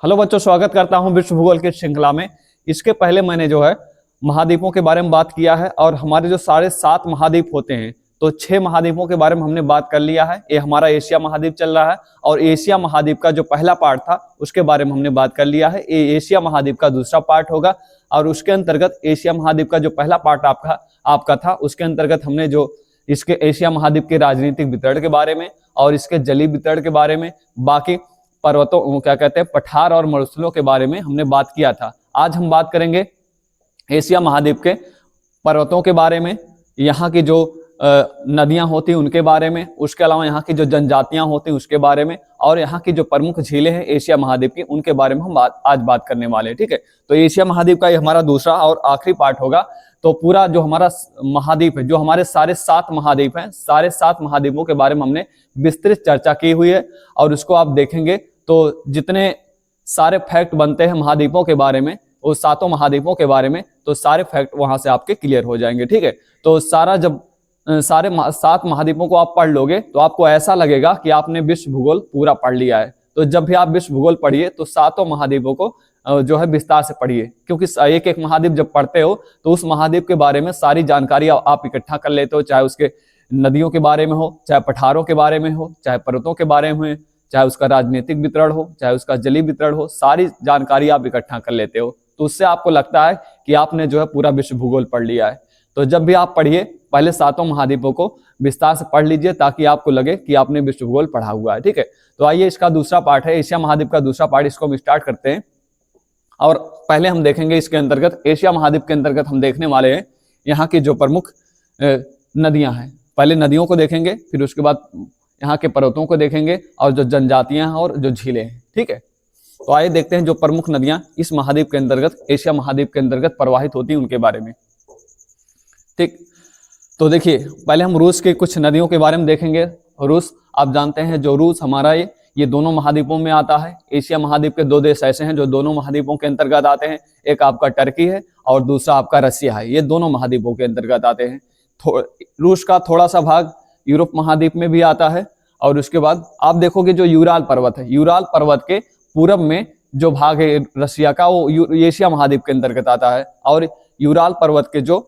Hello बच्चों, स्वागत करता हूं विश्व भूगोल की श्रृंखला में। इसके पहले मैंने जो है महाद्वीपों के बारे में बात किया है और हमारे जो साढ़े 7 महाद्वीप होते हैं तो 6 महाद्वीपों के बारे में हमने बात कर लिया है। ये हमारा एशिया महाद्वीप चल रहा है और एशिया महाद्वीप का जो पहला पार्ट था उसके बारे में हमने बात कर लिया है। ये एशिया महाद्वीप का दूसरा पार्ट होगा और उसके अंतर्गत एशिया महाद्वीप का जो पहला पार्ट आपका था उसके अंतर्गत हमने जो इसके एशिया महाद्वीप के राजनीतिक वितरण के बारे में और इसके जलीय वितरण के बारे में, बाकी पर्वतों क्या कहते हैं पठार और मरुस्थलों के बारे में हमने बात किया था। आज हम बात करेंगे एशिया महाद्वीप के पर्वतों के बारे में, यहाँ की जो नदियां होती हैं उनके बारे में, उसके अलावा यहाँ की जो जनजातियां होती हैं उसके बारे में और यहाँ की जो प्रमुख झीलें हैं एशिया महाद्वीप की उनके बारे में हम आज बात करने वाले हैं। ठीक है, तो एशिया महाद्वीप का ये हमारा दूसरा और आखिरी पार्ट होगा। तो पूरा जो हमारा महाद्वीप है, जो हमारे सारे 7 महाद्वीप हैं, सारे 7 महाद्वीपों के बारे में हमने विस्तृत चर्चा की हुई है और उसको आप देखेंगे तो जितने सारे फैक्ट बनते हैं महाद्वीपों के बारे में, वो 7 महाद्वीपों के बारे में, तो सारे फैक्ट वहां से आपके क्लियर हो जाएंगे। ठीक है, तो जब सारे 7 महाद्वीपों को आप पढ़ लोगे तो आपको ऐसा लगेगा कि आपने विश्व भूगोल पूरा पढ़ लिया है। तो जब भी आप विश्व भूगोल पढ़िए तो 7 महाद्वीपों को जो है विस्तार से पढ़िए, क्योंकि एक एक महाद्वीप जब पढ़ते हो तो उस महाद्वीप के बारे में सारी जानकारी आप इकट्ठा कर लेते हो, चाहे उसके नदियों के बारे में हो, चाहे पठारों के बारे में हो, चाहे पर्वतों के बारे में हो, चाहे उसका राजनीतिक वितरण हो, चाहे उसका जलीय वितरण हो, सारी जानकारी आप इकट्ठा कर लेते हो। तो उससे आपको लगता है कि आपने जो है पूरा विश्व भूगोल पढ़ लिया है। तो जब भी आप पढ़िए पहले 7 महाद्वीपों को विस्तार से पढ़ लीजिए ताकि आपको लगे कि आपने विश्व भूगोल पढ़ा हुआ है। ठीक है, तो आइए इसका दूसरा पार्ट है एशिया महाद्वीप का दूसरा पार्ट, इसको हम स्टार्ट करते हैं। और पहले हम देखेंगे इसके अंतर्गत एशिया महाद्वीप के अंतर्गत हम देखने वाले हैं यहाँ की जो प्रमुख नदियां हैं। पहले नदियों को देखेंगे, फिर उसके बाद यहाँ के पर्वतों को देखेंगे और जो जनजातियां हैं और जो झीलें हैं। ठीक है, तो आइए देखते हैं जो प्रमुख नदियां इस महाद्वीप के अंतर्गत, एशिया महाद्वीप के अंतर्गत प्रवाहित होती हैं उनके बारे में। ठीक, तो देखिए पहले हम रूस के कुछ नदियों के बारे में देखेंगे। रूस, आप जानते हैं जो रूस हमारा ये दोनों महाद्वीपों में आता है। एशिया महाद्वीप के 2 देश ऐसे हैं जो दोनों महाद्वीपों के अंतर्गत आते हैं, एक आपका टर्की है और दूसरा आपका रसिया है। ये दोनों महाद्वीपों के अंतर्गत आते हैं। रूस का थोड़ा सा भाग यूरोप महाद्वीप में भी आता है और उसके बाद आप देखोगे जो यूराल पर्वत है, यूराल पर्वत के पूरब में जो भाग है रसिया का वो एशिया महाद्वीप के अंतर्गत आता है और यूराल पर्वत के जो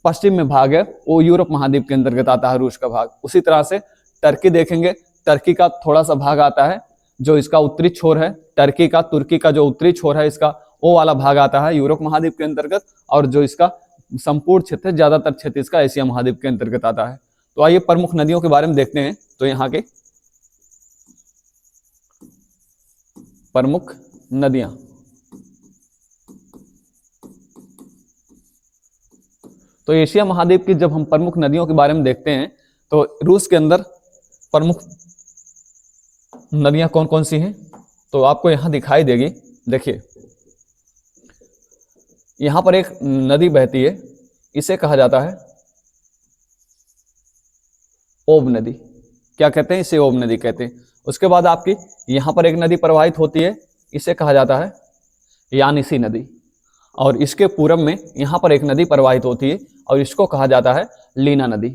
पश्चिम में भाग है वो यूरोप महाद्वीप के अंतर्गत आता है, रूस का भाग। उसी तरह से टर्की देखेंगे, टर्की का थोड़ा सा भाग आता है जो इसका उत्तरी छोर है, तुर्की का जो उत्तरी छोर है इसका वो वाला भाग आता है यूरोप महाद्वीप के अंतर्गत और जो इसका संपूर्ण क्षेत्र है, ज्यादातर क्षेत्र इसका एशिया महाद्वीप के अंतर्गत आता है। तो आइए प्रमुख नदियों के बारे में देखते हैं। तो यहाँ के प्रमुख नदियां, तो एशिया महाद्वीप की जब हम प्रमुख नदियों के बारे में देखते हैं तो रूस के अंदर प्रमुख नदियां कौन कौन सी हैं तो आपको यहां दिखाई देगी। देखिए यहां पर एक नदी बहती है, इसे कहा जाता है ओब नदी। क्या कहते हैं? इसे ओब नदी कहते हैं। उसके बाद आपकी यहां पर एक नदी प्रवाहित होती है, इसे कहा जाता है यानिसी नदी। और इसके पूरब में यहां पर एक नदी प्रवाहित होती है और इसको कहा जाता है लीना नदी।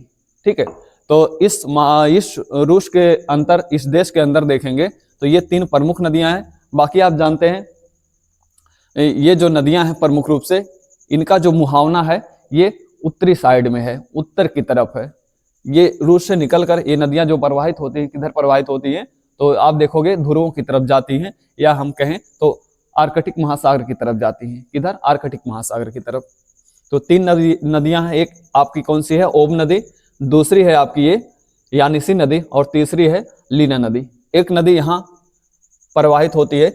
ठीक है, तो इस रूस के इस देश के अंदर देखेंगे तो ये 3 प्रमुख नदियां हैं। बाकी आप जानते हैं ये जो नदियां हैं प्रमुख रूप से इनका जो मुहावना है ये उत्तरी साइड में है, उत्तर की तरफ है। ये रूस से निकलकर ये नदियां जो प्रवाहित होती हैं किधर प्रवाहित होती हैं तो आप देखोगे ध्रुवों की तरफ जाती हैं, या हम कहें तो आर्कटिक महासागर की तरफ जाती हैं। किधर? आर्कटिक महासागर की तरफ। तो 3 नदियां हैं, एक आपकी कौन सी है? ओब नदी, दूसरी है आपकी ये यानिसी नदी और तीसरी है लीना नदी। एक नदी यहाँ प्रवाहित होती है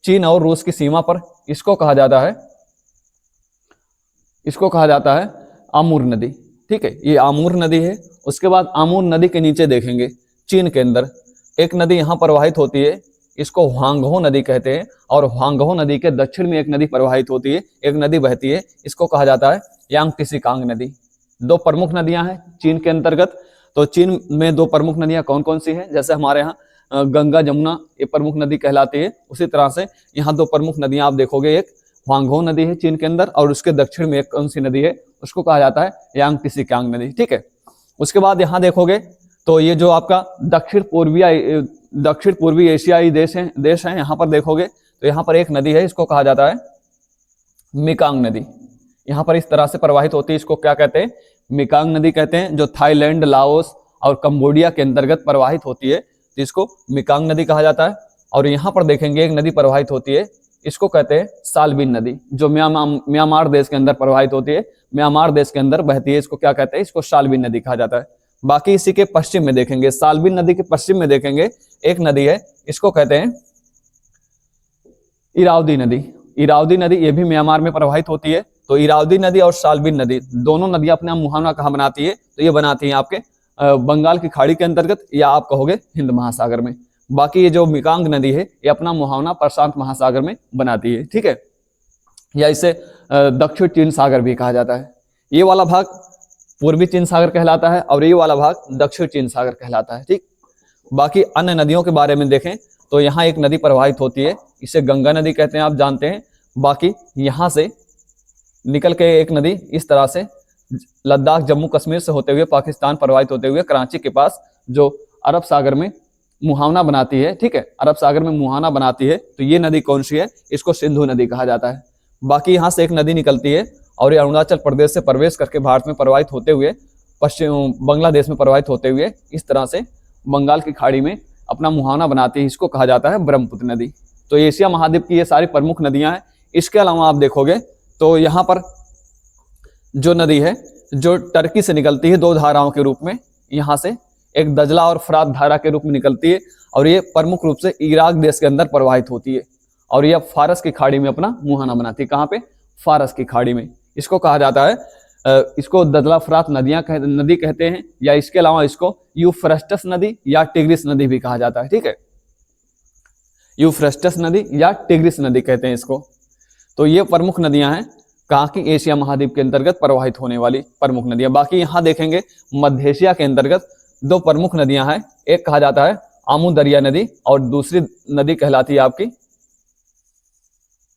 चीन और रूस की सीमा पर, इसको कहा जाता है आमूर नदी। ठीक है, ये आमूर नदी है। उसके बाद आमूर नदी के नीचे देखेंगे चीन के अंदर एक नदी यहाँ प्रवाहित होती है, इसको ह्वांगहो नदी कहते हैं। और ह्वांगहो नदी के दक्षिण में एक नदी प्रवाहित होती है, एक नदी बहती है, इसको कहा जाता है यांगटीसी-कांग नदी। 2 प्रमुख नदियां हैं चीन के अंतर्गत। तो चीन में 2 प्रमुख नदियां कौन कौन सी हैं? जैसे हमारे यहाँ गंगा जमुना ये प्रमुख नदी कहलाती है, उसी तरह से यहाँ 2 प्रमुख नदियां आप देखोगे, एक ह्वांगहो नदी है चीन के अंदर और उसके दक्षिण में एक कौन सी नदी है उसको कहा जाता है यांगटीसी-कांग नदी। ठीक है, उसके बाद यहाँ देखोगे तो ये जो आपका दक्षिण पूर्वी एशियाई देश हैं यहाँ पर देखोगे तो यहाँ पर एक नदी है, इसको कहा जाता है मिकांग नदी। यहाँ पर इस तरह से प्रवाहित होती है, इसको क्या कहते हैं, मिकांग नदी कहते हैं, जो थाईलैंड, लाओस और कंबोडिया के अंतर्गत प्रवाहित होती है, तो इसको मिकांग नदी कहा जाता है। और यहाँ पर देखेंगे एक नदी प्रवाहित होती है, इसको कहते हैं सालबिन नदी, जो म्यांमार देश के अंदर प्रवाहित होती है, म्यांमार देश के अंदर बहती है, इसको क्या कहते हैं, इसको सालबिन नदी कहा जाता है। बाकी इसी के पश्चिम में देखेंगे, सालबिन नदी के पश्चिम में देखेंगे एक नदी है, इसको कहते हैं इरावदी नदी। इरावदी नदी ये भी म्यांमार में प्रवाहित होती है। तो इरावदी नदी और सालबिन नदी दोनों नदियां अपना मुहाना कहाँ बनाती है, तो ये बनाती है आपके बंगाल की खाड़ी के अंतर्गत, या आप कहोगे हिंद महासागर में। बाकी ये जो मिकांग नदी है ये अपना मुहाना प्रशांत महासागर में बनाती है, ठीक है, या इसे दक्षिण चीन सागर भी कहा जाता है। ये वाला भाग पूर्वी चीन सागर कहलाता है और ये वाला भाग दक्षिण चीन सागर कहलाता है, ठीक। बाकी अन्य नदियों के बारे में देखें तो यहाँ एक नदी प्रवाहित होती है, इसे गंगा नदी कहते हैं, आप जानते हैं। बाकी यहाँ से निकल के एक नदी इस तरह से लद्दाख, जम्मू कश्मीर से होते हुए पाकिस्तान प्रवाहित होते हुए कराची के पास जो अरब सागर में मुहाना बनाती है, ठीक है, अरब सागर में मुहाना बनाती है, तो ये नदी कौन सी है, इसको सिंधु नदी कहा जाता है। बाकी यहाँ से एक नदी निकलती है और ये अरुणाचल प्रदेश से प्रवेश करके भारत में प्रवाहित होते हुए पश्चिम बांग्लादेश में प्रवाहित होते हुए इस तरह से बंगाल की खाड़ी में अपना मुहाना बनाती है, इसको कहा जाता है ब्रह्मपुत्र नदी। तो एशिया महाद्वीप की ये सारी प्रमुख नदियां हैं। इसके अलावा आप देखोगे तो यहाँ पर जो नदी है जो टर्की से निकलती है दो धाराओं के रूप में, यहाँ से एक दजला और फरात धारा के रूप में निकलती है और ये प्रमुख रूप से इराक देश के अंदर प्रवाहित होती है और यह फारस की खाड़ी में अपना मुहाना बनाती है। कहाँ पे, फारस की खाड़ी में। इसको कहा जाता है इसको दजला फरात नदी कहते हैं, या इसके अलावा इसको यूफ्रेटस नदी या टिग्रिस नदी भी कहा जाता है, ठीक है, यूफ्रेटस नदी या टिग्रिस नदी कहते हैं इसको। तो ये प्रमुख नदियां हैं कहाँ की, एशिया महाद्वीप के अंतर्गत प्रवाहित होने वाली प्रमुख नदियां। बाकी यहाँ देखेंगे मध्य एशिया के अंतर्गत दो प्रमुख नदियां हैं, एक कहा जाता है आमू दरिया नदी और दूसरी नदी कहलाती है आपकी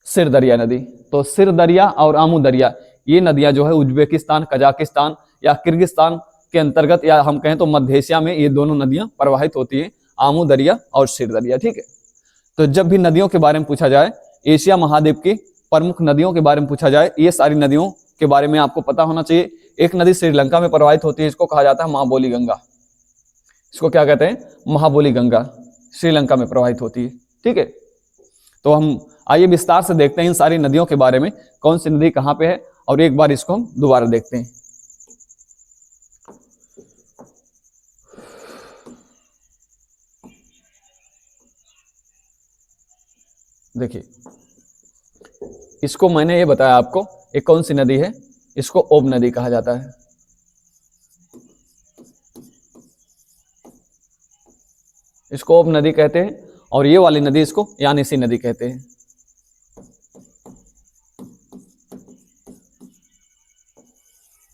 सिर दरिया नदी। तो सिर दरिया और आमू दरिया ये नदियां जो है उज्बेकिस्तान, कजाकिस्तान या किर्गिस्तान के अंतर्गत, या हम कहें तो मध्य एशिया में ये दोनों नदियां प्रवाहित होती हैं, आमू दरिया और सिर दरिया, ठीक है। तो जब भी नदियों के बारे में पूछा जाए, एशिया महाद्वीप की प्रमुख नदियों के बारे में पूछा जाए, ये सारी नदियों के बारे में आपको पता होना चाहिए। एक नदी श्रीलंका में प्रवाहित होती है, इसको कहा जाता है महाबोली गंगा। इसको क्या कहते हैं, महाबोली गंगा, श्रीलंका में प्रवाहित होती है, ठीक है। तो हम आइए विस्तार से देखते हैं इन सारी नदियों के बारे में, कौन सी नदी कहाँ पे है, और एक बार इसको हम दोबारा देखते हैं। देखिए, इसको मैंने ये बताया आपको, एक कौन सी नदी है, इसको ओब नदी कहा जाता है। इसको ओब नदी कहते हैं और ये वाली नदी इसको यानिसी नदी कहते हैं।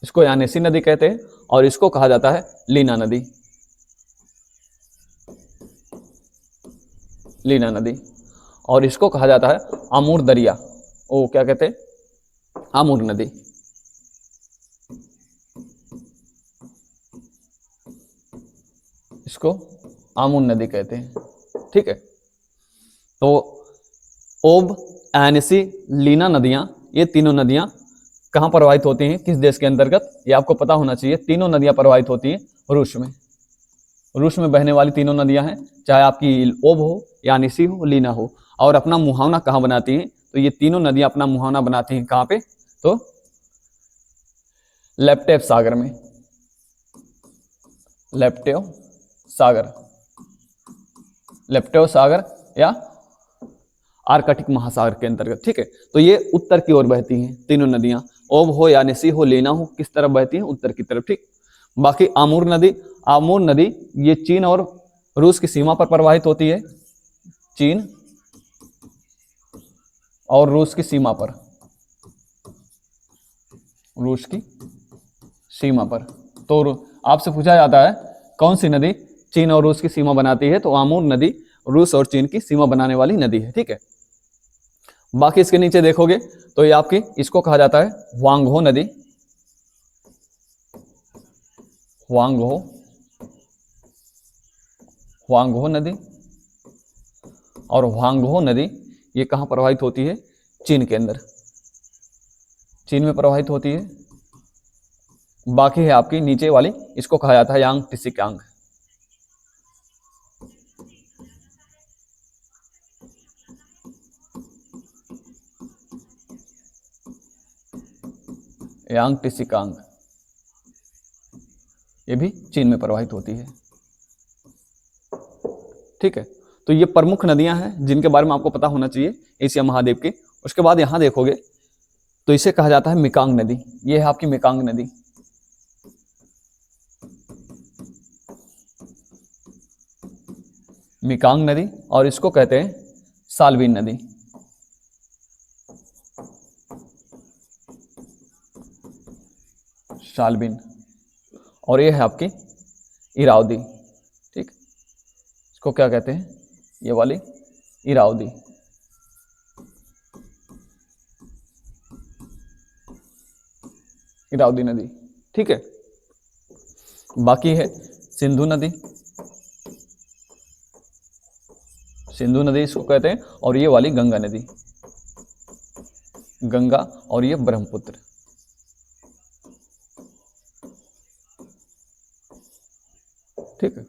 इसको यानिसी नदी कहते हैं और इसको कहा जाता है लीना नदी, लीना नदी। और इसको कहा जाता है आमूर दरिया, ओ क्या कहते हैं, आमूर नदी। इसको आमूर नदी कहते हैं, ठीक है। तो ओब, एनसी, लीना नदियां, ये तीनों नदियां कहाँ प्रवाहित होती हैं, किस देश के अंतर्गत, ये आपको पता होना चाहिए। तीनों नदियां प्रवाहित होती हैं रूस में। रूस में बहने वाली तीनों नदियां हैं, चाहे आपकी ओब हो, यानिसी हो, लीना हो। और अपना मुहाना कहाँ बनाती हैं, तो ये तीनों नदियां अपना मुहाना बनाती हैं कहाँ पे, तो लेप्टेव सागर में, लेप्टेव सागर, लेप्टेव सागर या आर्कटिक महासागर के अंतर्गत, ठीक है। तो ये उत्तर की ओर बहती हैं तीनों नदियां, ओब हो, यानिसी हो, लीना हो, किस तरफ बहती हैं, उत्तर की तरफ, ठीक। बाकी आमूर नदी, आमूर नदी ये चीन और रूस की सीमा पर प्रवाहित होती है, चीन और रूस की सीमा पर, रूस की सीमा पर। तो आपसे पूछा जाता है कौन सी नदी चीन और रूस की सीमा बनाती है, तो आमूर नदी रूस और चीन की सीमा बनाने वाली नदी है, ठीक है। बाकी इसके नीचे देखोगे तो ये आपकी, इसको कहा जाता है ह्वांगहो नदी, ह्वांगहो, ह्वांगहो नदी। और ह्वांगहो नदी ये कहाँ प्रवाहित होती है? चीन के अंदर, चीन में प्रवाहित होती है। बाकी है आपकी नीचे वाली, इसको कहा जाता है यांग टिसी कियांग। यांग टिसी कियांग, ये भी चीन में प्रवाहित होती है। ठीक है, तो ये प्रमुख नदियां हैं जिनके बारे में आपको पता होना चाहिए एशिया महाद्वीप के। उसके बाद यहां देखोगे तो इसे कहा जाता है मेकांग नदी। ये है आपकी मेकांग नदी। मेकांग नदी, और इसको कहते हैं साल्विन नदी। साल्विन, और ये है आपकी इरावदी। ठीक, इसको क्या कहते हैं? ये वाली इरावदी। इरावदी नदी। ठीक है, बाकी है सिंधु नदी। सिंधु नदी इसको कहते हैं, और ये वाली गंगा नदी, गंगा, और ये ब्रह्मपुत्र। ठीक है,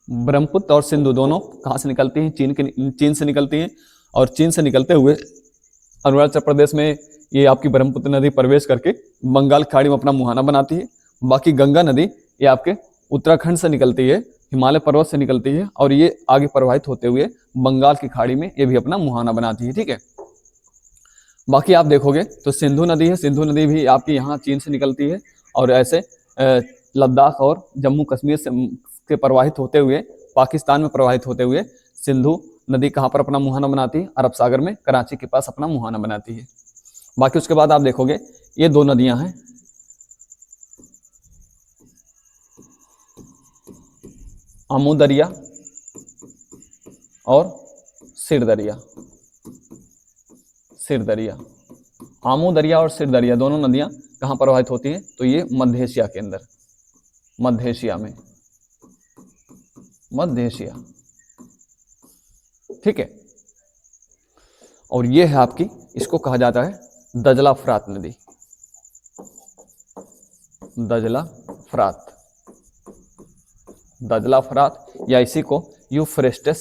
ब्रह्मपुत्र और सिंधु दोनों कहाँ से निकलती हैं? चीन से निकलती हैं, और चीन से निकलते हुए अरुणाचल प्रदेश में ये आपकी ब्रह्मपुत्र नदी प्रवेश करके बंगाल की खाड़ी में अपना मुहाना बनाती है। बाकी गंगा नदी ये आपके उत्तराखंड से निकलती है, हिमालय पर्वत से निकलती है, और ये आगे प्रवाहित होते हुए बंगाल की खाड़ी में ये भी अपना मुहाना बनाती है। ठीक है, बाकी आप देखोगे तो सिंधु नदी है। सिंधु नदी भी आपकी यहाँ चीन से निकलती है, और ऐसे लद्दाख और जम्मू कश्मीर से प्रवाहित होते हुए पाकिस्तान में प्रवाहित होते हुए सिंधु नदी कहाँ पर अपना मुहाना बनाती है? अरब सागर में, कराची के पास अपना मुहाना बनाती है। बाकी उसके बाद आप देखोगे ये दो नदियां हैं, आमू दरिया और सिर दरिया। सिर दरिया, आमू दरिया और सिर दरिया दोनों नदियां कहाँ प्रवाहित होती हैं? तो ये मध्य एशिया के अंदर, मध्य एशिया में, मध्य एशिया। ठीक है, और ये है आपकी, इसको कहा जाता है दजला फरात नदी। दजला फरात, दजला फरात, या इसी को यूफ्रेस्टिस,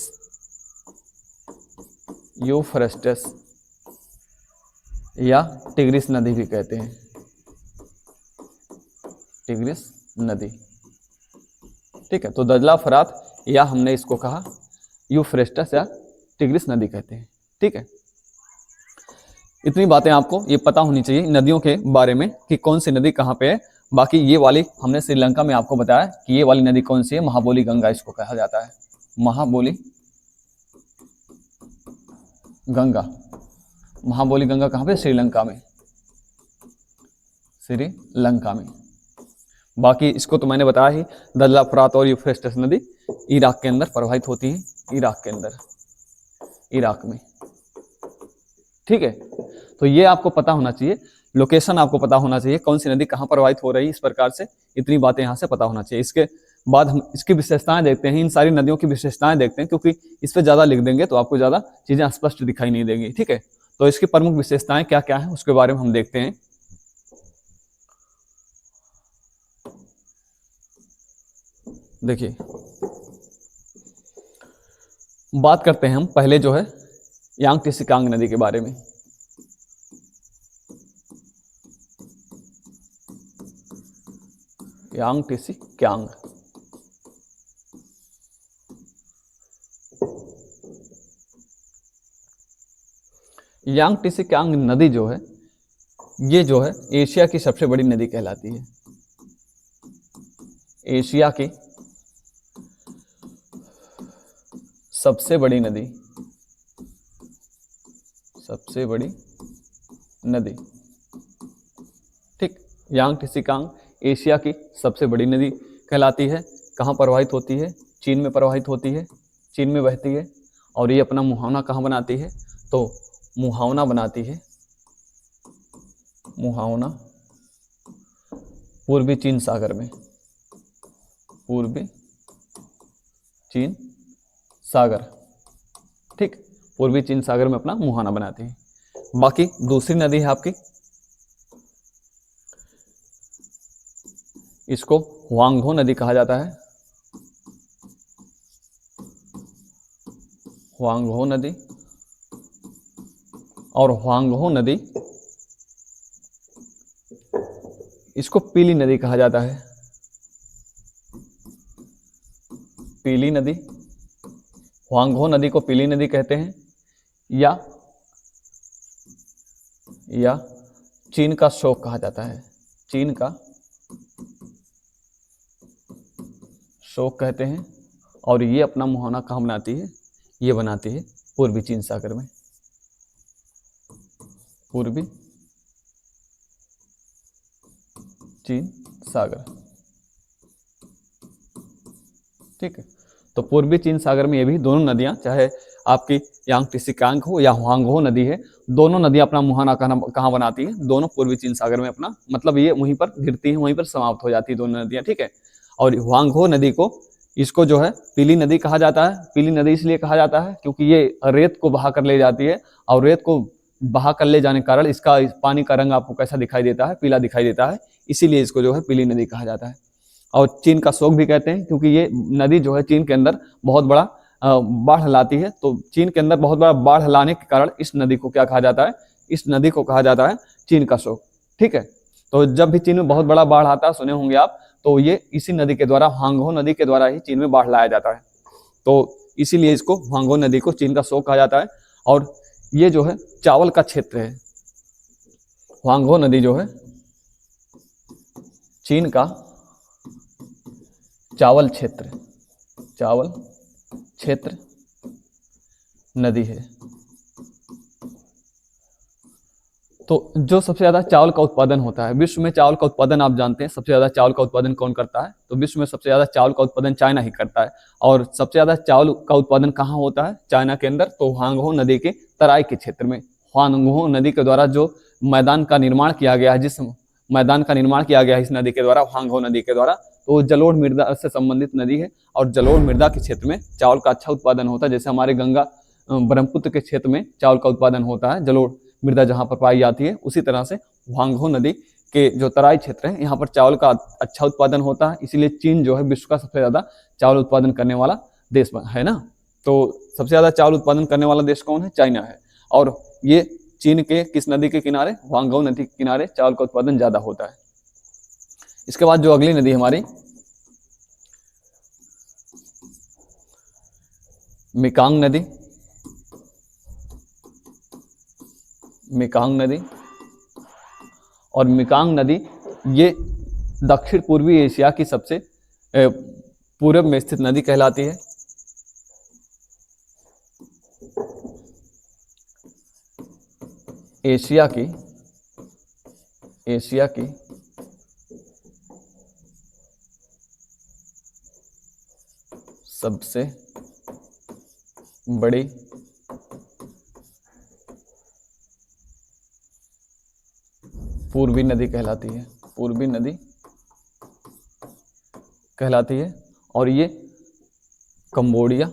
यूफ्रेस्टिस या टिग्रिस नदी भी कहते हैं। टिग्रिस नदी। ठीक है, तो दजला फरात, या हमने इसको कहा यूफ्रेस्टिस या टिग्रिस नदी कहते हैं। ठीक है, इतनी बातें आपको ये पता होनी चाहिए नदियों के बारे में कि कौन सी नदी कहाँ पे है। बाकी ये वाली हमने श्रीलंका में आपको बताया कि ये वाली नदी कौन सी है, महाबोली गंगा इसको कहा जाता है। महाबोली गंगा, महाबोली गंगा कहाँ पे? श्रीलंका में, श्रीलंका में। बाकी इसको तो मैंने बताया ही, दजला फरात और यूफ्रेस्टिस नदी इराक के अंदर प्रवाहित होती है, इराक के अंदर, इराक में। ठीक है, तो ये आपको पता होना चाहिए, लोकेशन आपको पता होना चाहिए, कौन सी नदी कहाँ प्रवाहित हो रही है। इस प्रकार से इतनी बातें यहाँ से पता होना चाहिए। इसके बाद हम इसकी विशेषताएं देखते हैं, इन सारी नदियों की विशेषताएं देखते हैं, क्योंकि इस पर ज़्यादा लिख देंगे तो आपको ज़्यादा चीज़ें स्पष्ट दिखाई नहीं देंगी। ठीक है, तो इसकी प्रमुख विशेषताएं क्या क्या है उसके बारे में हम देखते हैं। देखिए, बात करते हैं हम पहले जो है यांग टिसी कियांग नदी के बारे में। यांग टिसी कियांग, यांग टिसी कियांग नदी जो है, ये जो है एशिया की सबसे बड़ी नदी कहलाती है। एशिया की सबसे बड़ी नदी, सबसे बड़ी नदी। ठीक, यांग टिसी कियांग एशिया की सबसे बड़ी नदी कहलाती है। कहाँ प्रवाहित होती है? चीन में प्रवाहित होती है, चीन में बहती है, और ये अपना मुहावना कहाँ बनाती है? तो मुहावना बनाती है, मुहावना पूर्वी चीन सागर में, पूर्वी चीन सागर। ठीक, पूर्वी चीन सागर में अपना मुहाना बनाती है। बाकी दूसरी नदी है आपकी, इसको हुआंगहो नदी कहा जाता है। हुआंगहो नदी, और हुआंगहो नदी इसको पीली नदी कहा जाता है। पीली नदी, हुआंगहो नदी को पीली नदी कहते हैं, या चीन का शोक कहा जाता है। चीन का शोक कहते हैं। और ये अपना मुहाना कहाँ बनाती है? ये बनाती है पूर्वी चीन सागर में। पूर्वी चीन सागर, ठीक है। तो पूर्वी चीन सागर में ये भी दोनों नदियां, चाहे आपकी यांगत्से हो या हुआंगहो नदी है, दोनों नदियां अपना मुहाना कहाँ बनाती है? दोनों पूर्वी चीन सागर में अपना, मतलब ये वहीं पर गिरती है, वहीं पर समाप्त हो जाती है दोनों नदियां, ठीक है। और हुआंगहो नदी को, इसको जो है पीली नदी कहा जाता है। पीली नदी इसलिए कहा जाता है क्योंकि ये रेत को बहा कर ले जाती है, और रेत को बहा कर ले जाने के कारण इसका पानी का रंग आपको कैसा दिखाई देता है? पीला दिखाई देता है, इसीलिए इसको जो है पीली नदी कहा जाता है। और चीन का शोक भी कहते हैं क्योंकि ये नदी जो है चीन के अंदर बहुत बड़ा बाढ़ लाती है। तो चीन के अंदर बहुत बड़ा बाढ़ लाने के कारण इस नदी को क्या कहा जाता है? इस नदी को कहा जाता है चीन का शोक, ठीक है। तो जब भी चीन में बहुत बड़ा बाढ़ आता है, सुने होंगे आप, तो ये इसी नदी के द्वारा, हुआंगहो नदी के द्वारा ही चीन में बाढ़ लाया जाता है। तो इसीलिए इसको हुआंगहो नदी को चीन का शोक कहा जाता है। और ये जो है चावल का क्षेत्र है। हुआंगहो नदी जो है चीन का चावल क्षेत्र नदी है। तो जो सबसे ज्यादा चावल का उत्पादन होता है विश्व में, चावल का उत्पादन आप जानते हैं सबसे ज्यादा चावल का उत्पादन कौन करता है? तो विश्व में सबसे ज्यादा चावल का उत्पादन चाइना ही करता है। और सबसे ज्यादा चावल का उत्पादन कहाँ होता है चाइना के अंदर? तो हुआंगहो नदी के तराई के क्षेत्र में। हुआंगहो नदी के द्वारा जो मैदान का निर्माण किया गया है, जिस मैदान का निर्माण किया गया है इस नदी के द्वारा, हुआंगहो नदी के द्वारा, तो जलोढ़ मृदा से संबंधित नदी है। और जलोढ़ मृदा के क्षेत्र में चावल का अच्छा उत्पादन होता है। जैसे हमारे गंगा ब्रह्मपुत्र के क्षेत्र में चावल का उत्पादन होता है, जलोढ़ मृदा जहाँ पर पाई जाती है, उसी तरह से हुआंगहो नदी के जो तराई क्षेत्र है यहाँ पर चावल का अच्छा उत्पादन होता है। इसीलिए चीन जो है विश्व का सबसे ज्यादा चावल उत्पादन करने वाला देश है ना। तो सबसे ज्यादा चावल उत्पादन करने वाला देश कौन है? चाइना है। और ये चीन के किस नदी के किनारे? हुआंगहो नदी के किनारे चावल का उत्पादन ज्यादा होता है। इसके बाद जो अगली नदी हमारी मेकांग नदी, मेकांग नदी। और मेकांग नदी ये दक्षिण पूर्वी एशिया की सबसे पूर्व में स्थित नदी कहलाती है। एशिया की सबसे बड़ी पूर्वी नदी कहलाती है। पूर्वी नदी कहलाती है। और ये कंबोडिया,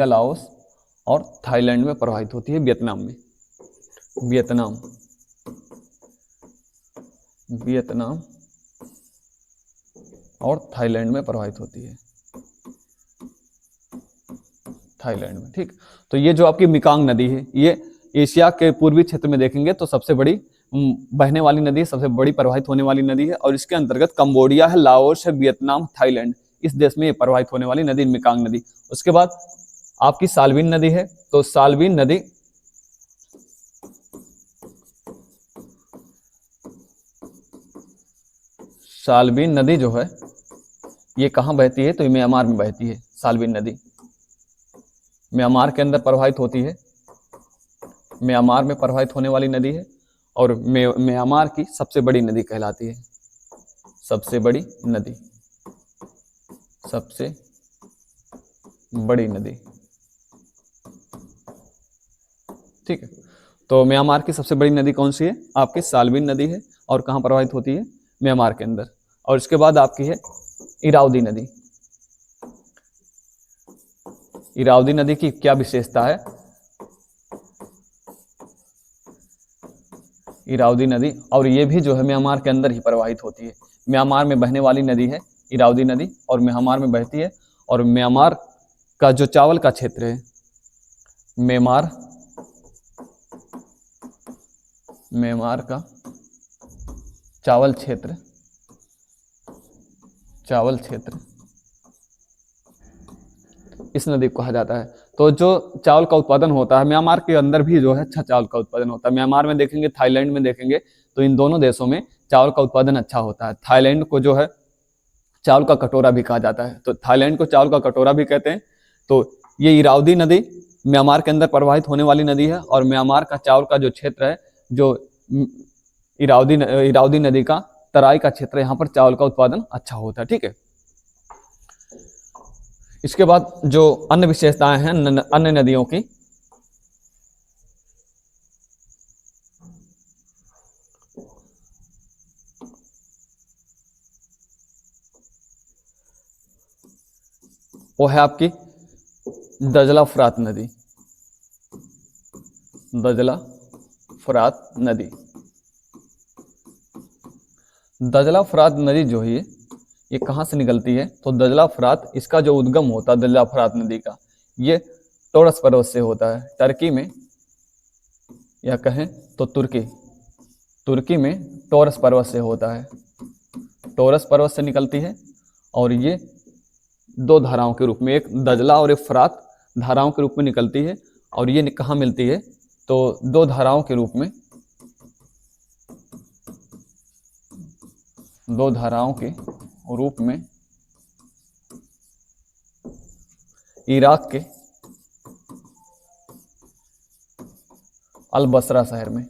लाओस और थाईलैंड में प्रवाहित होती है। वियतनाम और थाईलैंड में प्रवाहित होती है। थाईलैंड में, ठीक। तो ये जो आपकी मेकांग नदी है, ये एशिया के पूर्वी क्षेत्र में देखेंगे तो सबसे बड़ी बहने वाली नदी है, सबसे बड़ी प्रवाहित होने वाली नदी है। और इसके अंतर्गत कंबोडिया है, लाओस है, वियतनाम, थाईलैंड, इस देश में ये प्रवाहित होने वाली नदी मेकांग नदी। उसके बाद आपकी साल्विन नदी है। तो साल्विन नदी जो है ये कहाँ बहती है? तो ये म्यांमार में बहती है। साल्विन नदी म्यांमार के अंदर प्रवाहित होती है, म्यांमार में प्रवाहित होने वाली नदी है। और म्यांमार की सबसे बड़ी नदी कहलाती है। सबसे बड़ी नदी, ठीक है। तो म्यांमार की सबसे बड़ी नदी कौन सी है? आपकी साल्विन नदी है। और कहाँ प्रवाहित होती है? म्यांमार के अंदर। और इसके बाद आपकी है इरावदी नदी। इरावदी नदी की क्या विशेषता है? इरावदी नदी, और ये भी जो है म्यांमार के अंदर ही प्रवाहित होती है। म्यांमार में बहने वाली नदी है इरावदी नदी, और म्यांमार में बहती है। और म्यांमार का जो चावल का क्षेत्र है, म्यांमार का चावल क्षेत्र इस नदी को कहा जाता है। तो जो चावल का उत्पादन होता है म्यांमार के अंदर भी जो है अच्छा चावल का उत्पादन होता है। म्यांमार में देखेंगे, थाईलैंड में देखेंगे, तो इन दोनों देशों में चावल का उत्पादन अच्छा होता है। थाईलैंड को जो है चावल का कटोरा भी कहा जाता है, तो थाईलैंड को चावल का कटोरा भी कहते हैं। तो ये इरावदी नदी म्यांमार के अंदर प्रवाहित होने वाली नदी है, और म्यांमार का चावल का जो क्षेत्र है, जो इरावदी नदी का तराई का क्षेत्र, यहाँ पर चावल का उत्पादन अच्छा होता है। ठीक है, इसके बाद जो अन्य विशेषताएं हैं अन्य नदियों की, वो है आपकी दजला फरात नदी। दजला फरात नदी, दजला फरात नदी जो है ये कहाँ से निकलती है? तो दजला फरात, इसका जो उद्गम होता है दजला फरात नदी का, ये टोरस पर्वत से होता है, टर्की में, या कहें तो तुर्की में टोरस पर्वत से होता है। टोरस पर्वत से निकलती है, और ये दो धाराओं के रूप में, एक दजला और एक फरात धाराओं के रूप में निकलती है। और ये कहाँ मिलती है? तो दो धाराओं के रूप में, दो धाराओं के रूप में इराक के अल-बसरा शहर में,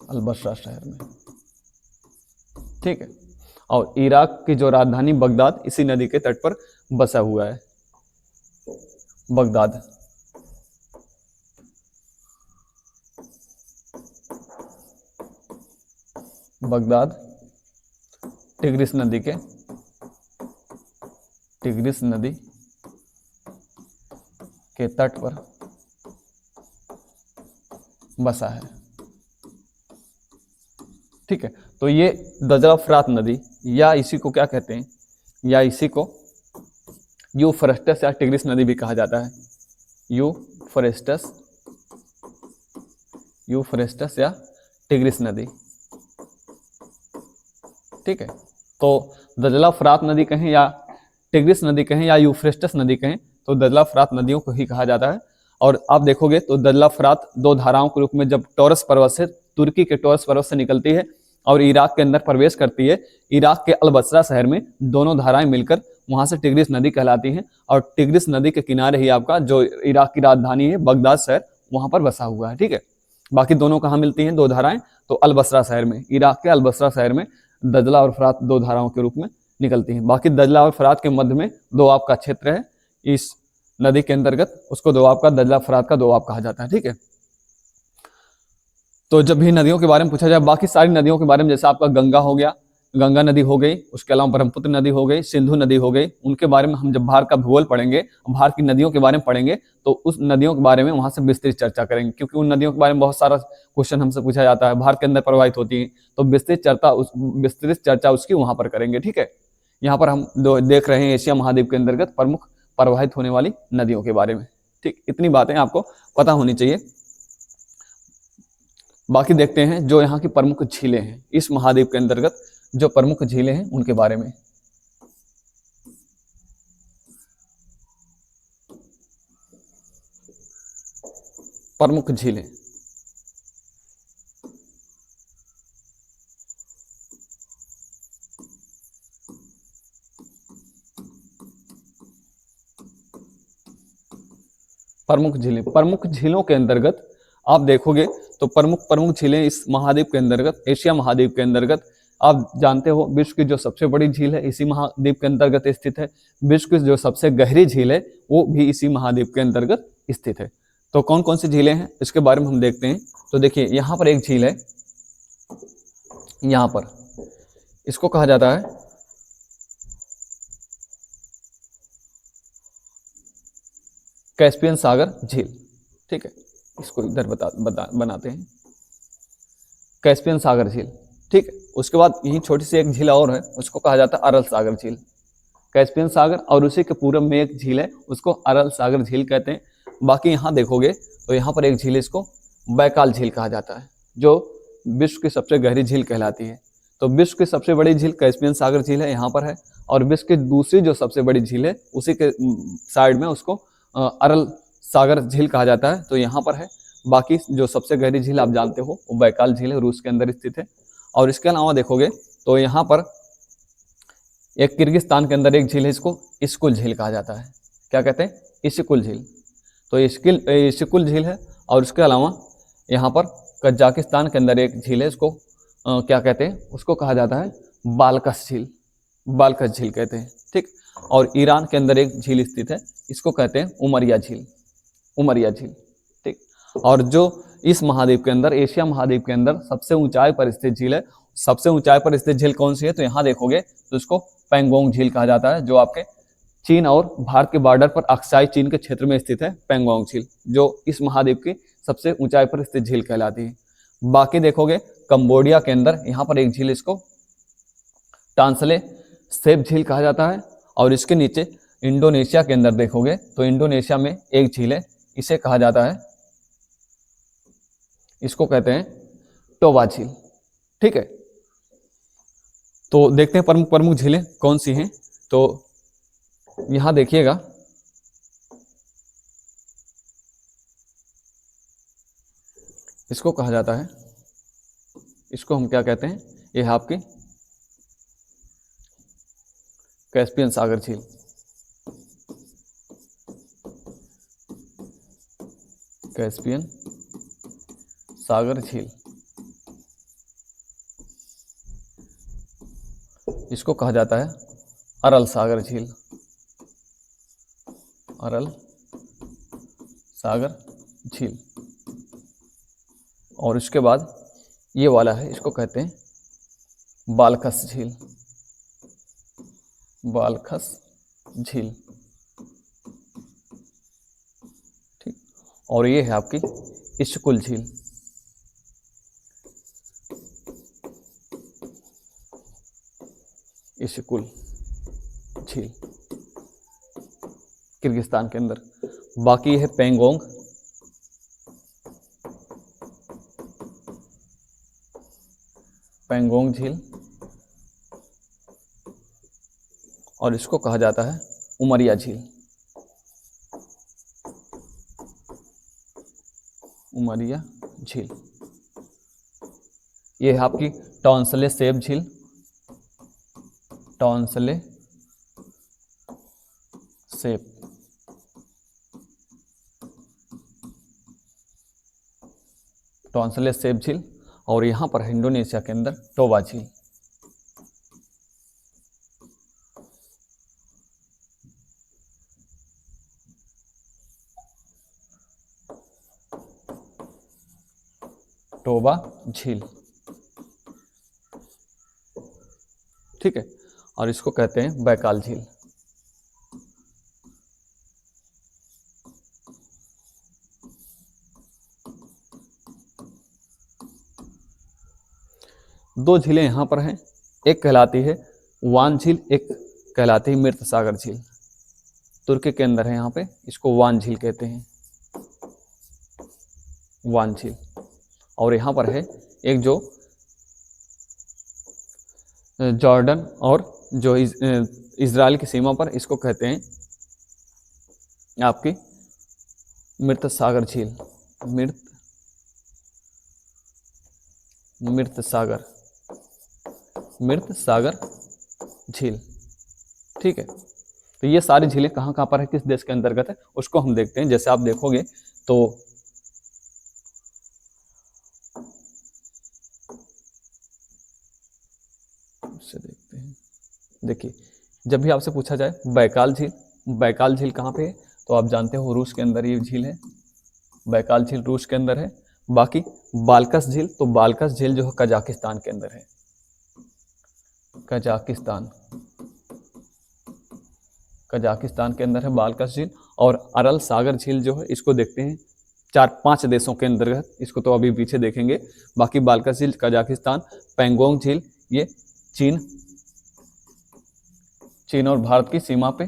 अल-बसरा शहर में। ठीक है, और इराक की जो राजधानी बगदाद इसी नदी के तट पर बसा हुआ है। बगदाद, बगदाद टिग्रिस नदी के तट पर बसा है। ठीक है, तो ये दजला फरात नदी, या इसी को क्या कहते हैं, या इसी को यूफ्रेटस या टिग्रिस नदी भी कहा जाता है। यूफ्रेटस या टिग्रिस नदी। ठीक है, तो दजला फरात नदी कहें या टिग्रिस नदी कहें या यूफ्रेटस नदी कहें, तो दजला फरात नदियों को ही कहा जाता है। और आप देखोगे तो दजला फरात दो धाराओं के रूप में जब टोरस पर्वत से, तुर्की के टोरस पर्वत से निकलती है और इराक के अंदर प्रवेश करती है, इराक के अल-बसरा शहर में दोनों धाराएं मिलकर वहां से टिग्रिस नदी कहलाती हैं। और टिग्रिस नदी के किनारे ही आपका जो इराक की राजधानी है बगदाद शहर, वहां पर बसा हुआ है। ठीक है, बाकी दोनों कहाँ मिलती हैं दो धाराएं? तो अल-बसरा शहर में, इराक के अल-बसरा शहर में दजला और फरात दो धाराओं के रूप में निकलती हैं। बाकी दजला और फरात के मध्य में दोआब का क्षेत्र है इस नदी के अंतर्गत, उसको दोआब का, दजला फरात का दोआब कहा जाता है। ठीक है, तो जब भी नदियों के बारे में पूछा जाए, बाकी सारी नदियों के बारे में, जैसे आपका गंगा हो गया, गंगा नदी हो गई, उसके अलावा ब्रह्मपुत्र नदी हो गई, सिंधु नदी हो गई, उनके बारे में हम जब भारत का भूगोल पढ़ेंगे, भारत की नदियों के बारे में पढ़ेंगे, तो उस नदियों के बारे में वहां से विस्तृत चर्चा करेंगे, क्योंकि उन नदियों के बारे में बहुत सारा क्वेश्चन हमसे पूछा जाता है, भारत के अंदर प्रवाहित होती है, तो विस्तृत चर्चा उसकी वहां पर करेंगे। ठीक है, यहाँ पर हम देख रहे हैं एशिया महाद्वीप के अंतर्गत प्रमुख प्रवाहित होने वाली नदियों के बारे में। ठीक, इतनी बातें आपको पता होनी चाहिए। बाकी देखते हैं जो यहाँ की प्रमुख झीलें हैं, इस महाद्वीप के अंतर्गत जो प्रमुख झीलें हैं उनके बारे में। प्रमुख झीलें, प्रमुख झीलों के अंतर्गत आप देखोगे तो प्रमुख झीलें इस महाद्वीप के अंतर्गत, एशिया महाद्वीप के अंतर्गत, आप जानते हो विश्व की जो सबसे बड़ी झील है इसी महाद्वीप के अंतर्गत स्थित है। विश्व की जो सबसे गहरी झील है वो भी इसी महाद्वीप के अंतर्गत स्थित है। तो कौन कौन सी झीलें हैं इसके बारे में हम देखते हैं। तो देखिए यहाँ पर एक झील है, यहाँ पर इसको कहा जाता है कैस्पियन सागर झील। ठीक है, इसको इधर बनाते हैं कैस्पियन सागर झील। ठीक है, उसके बाद यही छोटी सी एक झील और है, उसको कहा जाता है अरल सागर झील। कैस्पियन सागर और उसी के पूरब में एक झील है, उसको अरल सागर झील कहते हैं। बाकी यहाँ देखोगे तो यहाँ पर एक झील है, इसको बैकाल झील कहा जाता है, जो विश्व की सबसे गहरी झील कहलाती है। तो विश्व की सबसे बड़ी झील कैस्पियन सागर झील है, यहाँ पर है। और विश्व की दूसरी जो सबसे बड़ी झील है उसी के साइड में उसको अरल सागर झील कहा जाता है, तो यहाँ पर है। बाकी जो सबसे गहरी झील आप जानते हो वो बैकाल झील है, रूस के अंदर स्थित है। और इसके अलावा देखोगे तो यहाँ पर एक किर्गिस्तान के अंदर एक झील है, इसको इस्कुल झील कहा जाता है। क्या कहते हैं? इस्कुल झील। तो इस्कुल झील है। और इसके अलावा यहाँ पर कजाकिस्तान के अंदर एक झील है, इसको क्या कहते हैं? उसको कहा जाता है बालकस झील, बालकस झील कहते हैं। ठीक। और ईरान के अंदर एक झील स्थित है, इसको कहते हैं उमरिया झील, उमरिया झील। ठीक। और जो इस महाद्वीप के अंदर, एशिया महाद्वीप के अंदर सबसे ऊंचाई पर स्थित झील है, सबसे ऊंचाई पर स्थित झील कौन सी है? तो यहाँ देखोगे तो इसको पेंगोंग झील कहा जाता है, जो आपके चीन और भारत के बॉर्डर पर अक्साई चीन के क्षेत्र में स्थित है पेंगोंग झील, जो इस महाद्वीप की सबसे ऊंचाई पर स्थित झील कहलाती है। बाकी देखोगे कंबोडिया के अंदर यहाँ पर एक झील, इसको टांसले सेप झील कहा जाता है। और इसके नीचे इंडोनेशिया के अंदर देखोगे तो इंडोनेशिया में एक झील है, इसे कहा जाता है, इसको कहते हैं टोबा झील। ठीक है, तो देखते हैं प्रमुख प्रमुख झीलें कौन सी हैं। तो यहां देखिएगा, इसको कहा जाता है, इसको हम क्या कहते हैं? ये है आपकी कैस्पियन सागर झील। कैस्पियन सागर झील, इसको कहा जाता है अरल सागर झील, अरल सागर झील। और इसके बाद ये वाला है, इसको कहते हैं बालखस झील, बालखस झील। ठीक। और ये है आपकी इस्कुल झील, इस्कुल झील किर्गिस्तान के अंदर। बाकी है पेंगोंग, पेंगोंग झील। और इसको कहा जाता है उमरिया झील, उमरिया झील। ये है आपकी टॉन्सले सेप झील, टॉन्सले सेप। टॉन्सले सेप झील। और यहां पर इंडोनेशिया के अंदर टोबा झील। टोबा झील। ठीक है। और इसको कहते हैं बैकाल झील। दो झीलें यहां पर हैं, एक कहलाती है वान झील, एक कहलाती है मृत सागर झील। तुर्की के अंदर है, यहाँ पे इसको वान झील कहते हैं, वान झील। और यहाँ पर है एक जो जॉर्डन और जो इजराइल की सीमा पर, इसको कहते हैं आपकी मृत सागर झील, मृत सागर झील। ठीक है। तो ये सारी झीलें कहाँ कहाँ पर है, किस देश के अंतर्गत है, उसको हम देखते हैं। जैसे आप देखोगे तो इससे देखते हैं, देखिए जब भी आपसे पूछा जाए बैकाल झील, बैकाल झील कहाँ पे है, तो आप जानते हो रूस के अंदर ये झील है, बैकाल झील रूस के अंदर है। बाकी बालकस झील, तो बालकस झील जो है कजाकिस्तान के अंदर है, कजाकिस्तान, कजाकिस्तान के अंदर है बालकस झील। और अरल सागर झील जो है इसको देखते हैं 4-5 देशों के अंतर्गत, इसको तो अभी पीछे देखेंगे। बाकी बालकस झील कजाकिस्तान, पैंगोंग झील ये चीन, चीन और भारत की सीमा पे,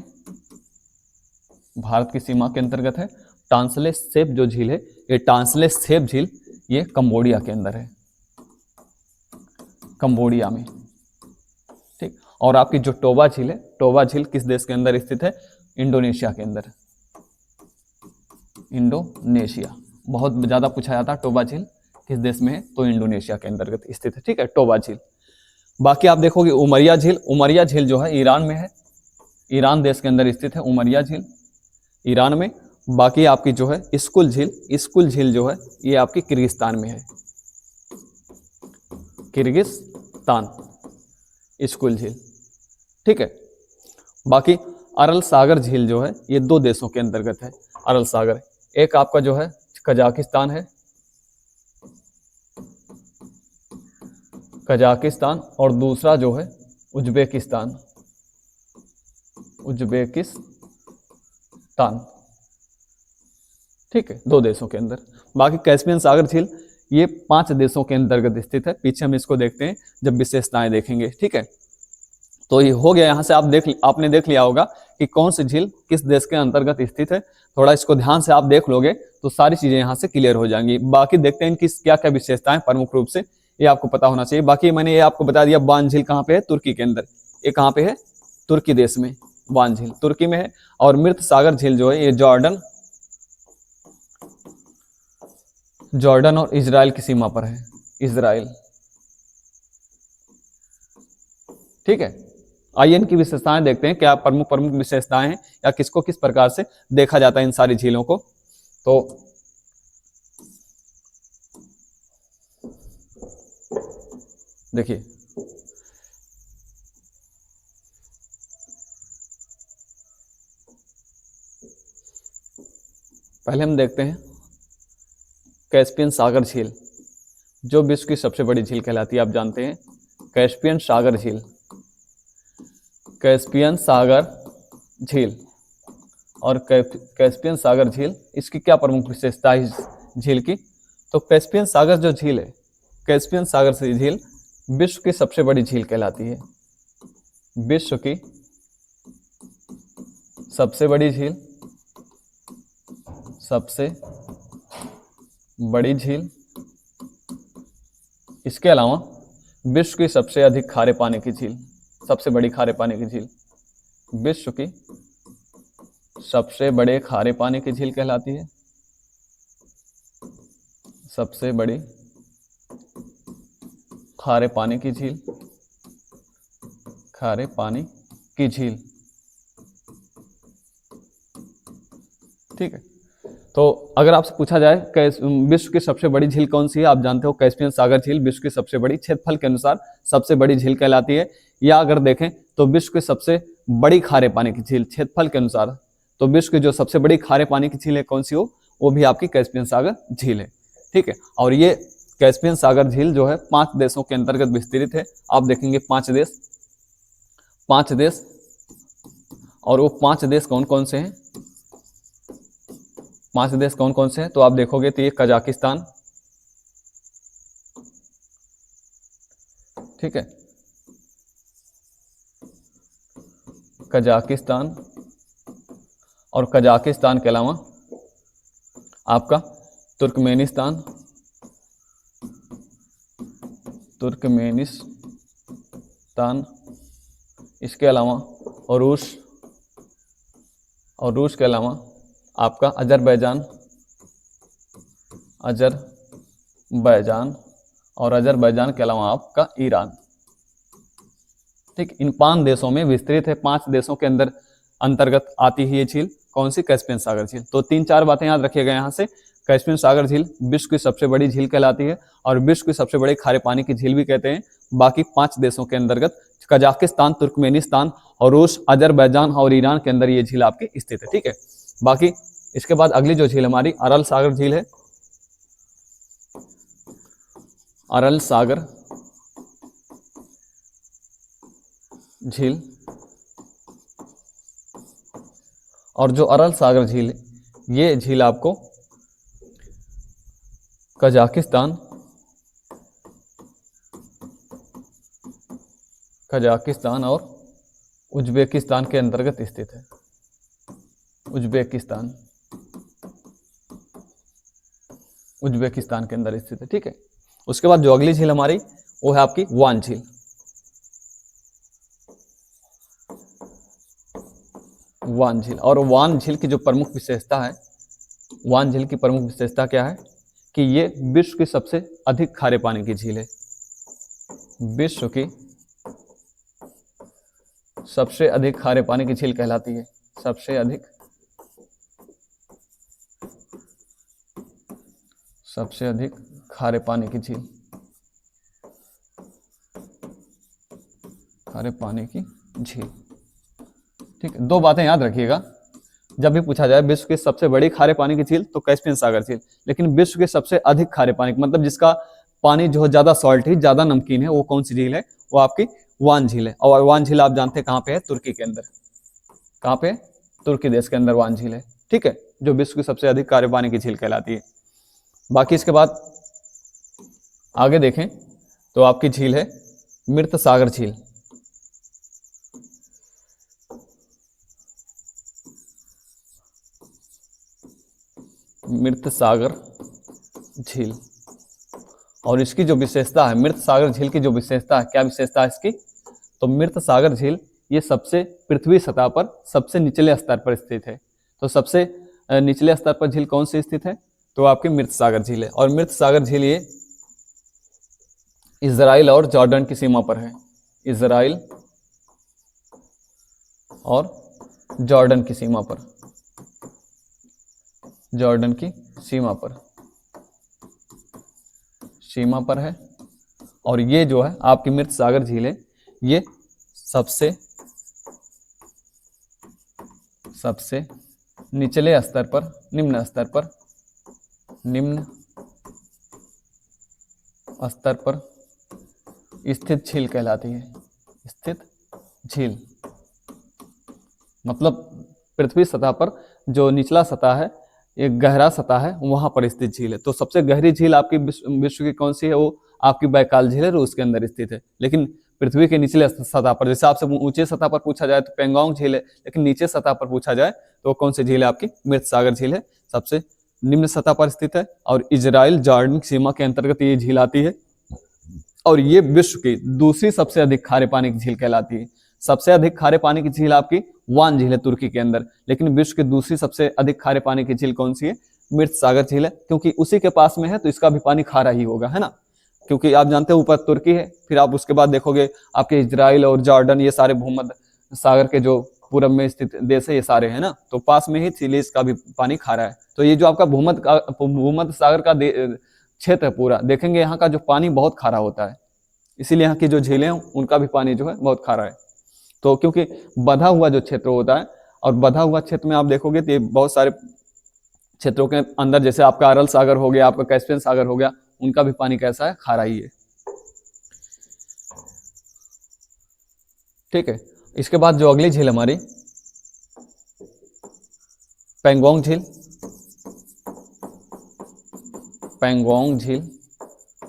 भारत की सीमा के अंतर्गत है। टांसले सेप जो झील है, ये टांसले सेप झील ये कंबोडिया के अंदर है, कंबोडिया में, ठीक। और आपकी जो टोबा झील है, टोबा झील किस देश के अंदर स्थित है? इंडोनेशिया के अंदर, इंडोनेशिया। बहुत ज्यादा पूछा जाता है टोबा झील किस देश में है, तो इंडोनेशिया के अंतर्गत स्थित है, ठीक है, टोबा झील। बाकी आप देखोगे उमरिया झील, उमरिया झील जो है ईरान में है, ईरान देश के अंदर स्थित है उमरिया झील, ईरान में। बाकी आपकी जो है इस्कुल झील, इस्कुल झील जो है ये आपकी किर्गिस्तान में है, किर्गिस्तान, इस्कुल झील, ठीक है। बाकी अरल सागर झील जो है ये 2 देशों के अंतर्गत है, अरल सागर। एक आपका जो है कजाकिस्तान है, कजाकिस्तान, और दूसरा जो है उज्बेकिस्तान, उज्बेकिस्तान, ठीक है, 2 देशों के अंदर। बाकी कैस्पियन सागर झील ये 5 देशों के अंतर्गत स्थित है। पीछे हम इसको देखते हैं जब विशेषताएं देखेंगे, ठीक है। तो ये हो गया, यहाँ से आपने देख लिया होगा कि कौन सी झील किस देश के अंतर्गत स्थित है। थोड़ा इसको ध्यान से आप देख लोगे तो सारी चीजें यहाँ से क्लियर हो जाएंगी। बाकी देखते हैं इनकी क्या क्या विशेषताएं प्रमुख रूप से, ये आपको पता होना चाहिए। बाकी मैंने ये आपको बता दिया, बान झील कहाँ पे है? तुर्की के अंदर। ये कहाँ पे है? तुर्की देश में, बान झील तुर्की में है। और मृत सागर झील जो है ये जॉर्डन और इजराइल की सीमा पर है, इजराइल, ठीक है। आइए इनकी विशेषताएं देखते हैं, क्या प्रमुख विशेषताएं हैं या किसको किस प्रकार से देखा जाता है इन सारी झीलों को। तो देखिए, पहले हम देखते हैं कैस्पियन सागर झील, जो विश्व की सबसे बड़ी झील कहलाती है, आप जानते हैं कैस्पियन सागर झील, कैस्पियन सागर झील। और कैस्पियन सागर झील, इसकी क्या प्रमुख विशेषता है इस झील की? तो कैस्पियन सागर जो झील है, कैस्पियन सागर से झील विश्व की सबसे बड़ी झील कहलाती है, विश्व की सबसे बड़ी झील, सबसे बड़ी झील। इसके अलावा विश्व की सबसे अधिक खारे पानी की झील, सबसे बड़ी खारे पानी की झील, विश्व की सबसे बड़े खारे पानी की झील कहलाती है, सबसे बड़ी खारे पानी की झील, खारे पानी की झील, ठीक है। तो अगर आपसे पूछा जाए विश्व की सबसे बड़ी झील कौन सी है, आप जानते हो कैस्पियन सागर झील विश्व की सबसे बड़ी, क्षेत्रफल के अनुसार सबसे बड़ी झील कहलाती है। या अगर देखें तो विश्व की सबसे बड़ी खारे पानी की झील, क्षेत्रफल के अनुसार, तो विश्व की जो सबसे बड़ी खारे पानी की झील है कौन सी हो, वो भी आपकी कैस्पियन सागर झील है, ठीक है। और ये कैस्पियन सागर झील जो है 5 देशों के अंतर्गत विस्तृत है। आप देखेंगे 5 देश, और वो 5 देश कौन कौन से हैं? 5 देश कौन कौन से हैं? तो आप देखोगे तो ये कजाकिस्तान, ठीक है, कजाकिस्तान। और कजाकिस्तान के अलावा आपका तुर्कमेनिस्तान, इसके अलावा और रूस के अलावा आपका अजरबैजान, और अजरबैजान के अलावा आपका ईरान, ठीक। इन 5 देशों में विस्तृत है, 5 देशों के अंतर्गत आती है ये झील, कौन सी? कैस्पियन सागर झील। तो 3-4 बातें याद रखिएगा यहाँ से। कैस्पियन सागर झील विश्व की सबसे बड़ी झील कहलाती है और विश्व की सबसे बड़ी खारे पानी की झील भी कहते हैं। बाकी 5 देशों के अंतर्गत कजाकिस्तान, तुर्कमेनिस्तान और रूस, अजरबैजान और ईरान के अंदर ये झील आपकी स्थित है, ठीक है। बाकी इसके बाद अगली जो झील हमारी अरल सागर झील है, अरल सागर झील और जो अरल सागर झील है, ये झील आपको कजाकिस्तान और उज्बेकिस्तान के अंतर्गत स्थित है। उज्बेकिस्तान के अंदर स्थित है, ठीक है। उसके बाद जो अगली झील हमारी वो है आपकी वान झील। और वान झील की जो प्रमुख विशेषता है, वान झील की प्रमुख विशेषता क्या है कि ये विश्व की सबसे अधिक खारे पानी की झील है। विश्व की सबसे अधिक खारे पानी की झील कहलाती है। सबसे अधिक खारे पानी की झील, ठीक है। दो बातें याद रखिएगा, जब भी पूछा जाए विश्व की सबसे बड़ी खारे पानी की झील तो कैस्पियन सागर झील, लेकिन विश्व के सबसे अधिक खारे पानी मतलब जिसका पानी जो है ज्यादा सॉल्टी, ज्यादा नमकीन है, वो कौन सी झील है? वो आपकी वान झील है। और वान झील आप जानते हैं कहाँ पे है? तुर्की के अंदर। कहाँ पे? तुर्की देश के अंदर वान झील है, ठीक है, जो विश्व की सबसे अधिक खारे पानी की झील कहलाती है। बाकी इसके बाद आगे देखें तो आपकी झील है मृत सागर झील। मृत सागर झील, और इसकी जो विशेषता है, मृत सागर झील की जो विशेषता है, क्या विशेषता है इसकी? तो मृत सागर झील ये सबसे पृथ्वी सतह पर सबसे निचले स्तर पर स्थित है। तो सबसे निचले स्तर पर झील कौन सी स्थित है? तो आपकी मृत सागर झील है। और मृत सागर झील ये इजराइल और जॉर्डन की सीमा पर है। इजराइल और जॉर्डन की सीमा पर, सीमा पर है। और ये जो है आपकी मृत सागर झील है, ये सबसे निचले स्तर पर, निम्न स्तर पर स्थित झील कहलाती है। स्थित झील मतलब पृथ्वी सतह पर जो निचला सतह है, एक गहरा सतह है, वहां पर स्थित झील है। तो सबसे गहरी झील आपकी विश्व की कौन सी है? वो आपकी बैकाल झील है, रूस के अंदर स्थित है। लेकिन पृथ्वी के निचले सतह पर, जैसे आपसे ऊंचे सतह पर पूछा जाए तो पेंगोंग झील है, लेकिन नीचे सतह पर पूछा जाए तो कौन सी झील है? आपकी मृत सागर झील है, सबसे निम्न सतह पर स्थित है। और इजराइल जॉर्डन सीमा के अंतर्गत ये झील आती है। और ये विश्व की दूसरी सबसे अधिक खारे पानी की झील कहलाती है। सबसे अधिक खारे पानी की झील आपकी वान झील है तुर्की के अंदर, लेकिन विश्व की दूसरी सबसे अधिक खारे पानी की झील कौन सी है? मृत सागर झील है, क्योंकि उसी के पास में है तो इसका भी पानी खारा ही होगा, है ना। क्योंकि आप जानते हैं ऊपर तुर्की है, फिर आप उसके बाद देखोगे आपके इजराइल और जॉर्डन, ये सारे भूमध्य सागर के जो पूरब में स्थित देश है, ये सारे है ना, तो पास में ही इसलिए इसका भी पानी खारा है। तो ये जो आपका भूमध्य सागर का क्षेत्र है पूरा, देखेंगे यहाँ का जो पानी बहुत खारा होता है, इसीलिए यहाँ की जो झीलें हैं उनका भी पानी जो है बहुत खारा है। तो क्योंकि बधा हुआ जो क्षेत्र होता है, और बधा हुआ क्षेत्र में आप देखोगे तो ये बहुत सारे क्षेत्रों के अंदर, जैसे आपका अरल सागर हो गया, आपका कैस्पियन सागर हो गया, उनका भी पानी कैसा है? खारा ही है, ठीक है। इसके बाद जो अगली झील हमारी पेंगोंग झील,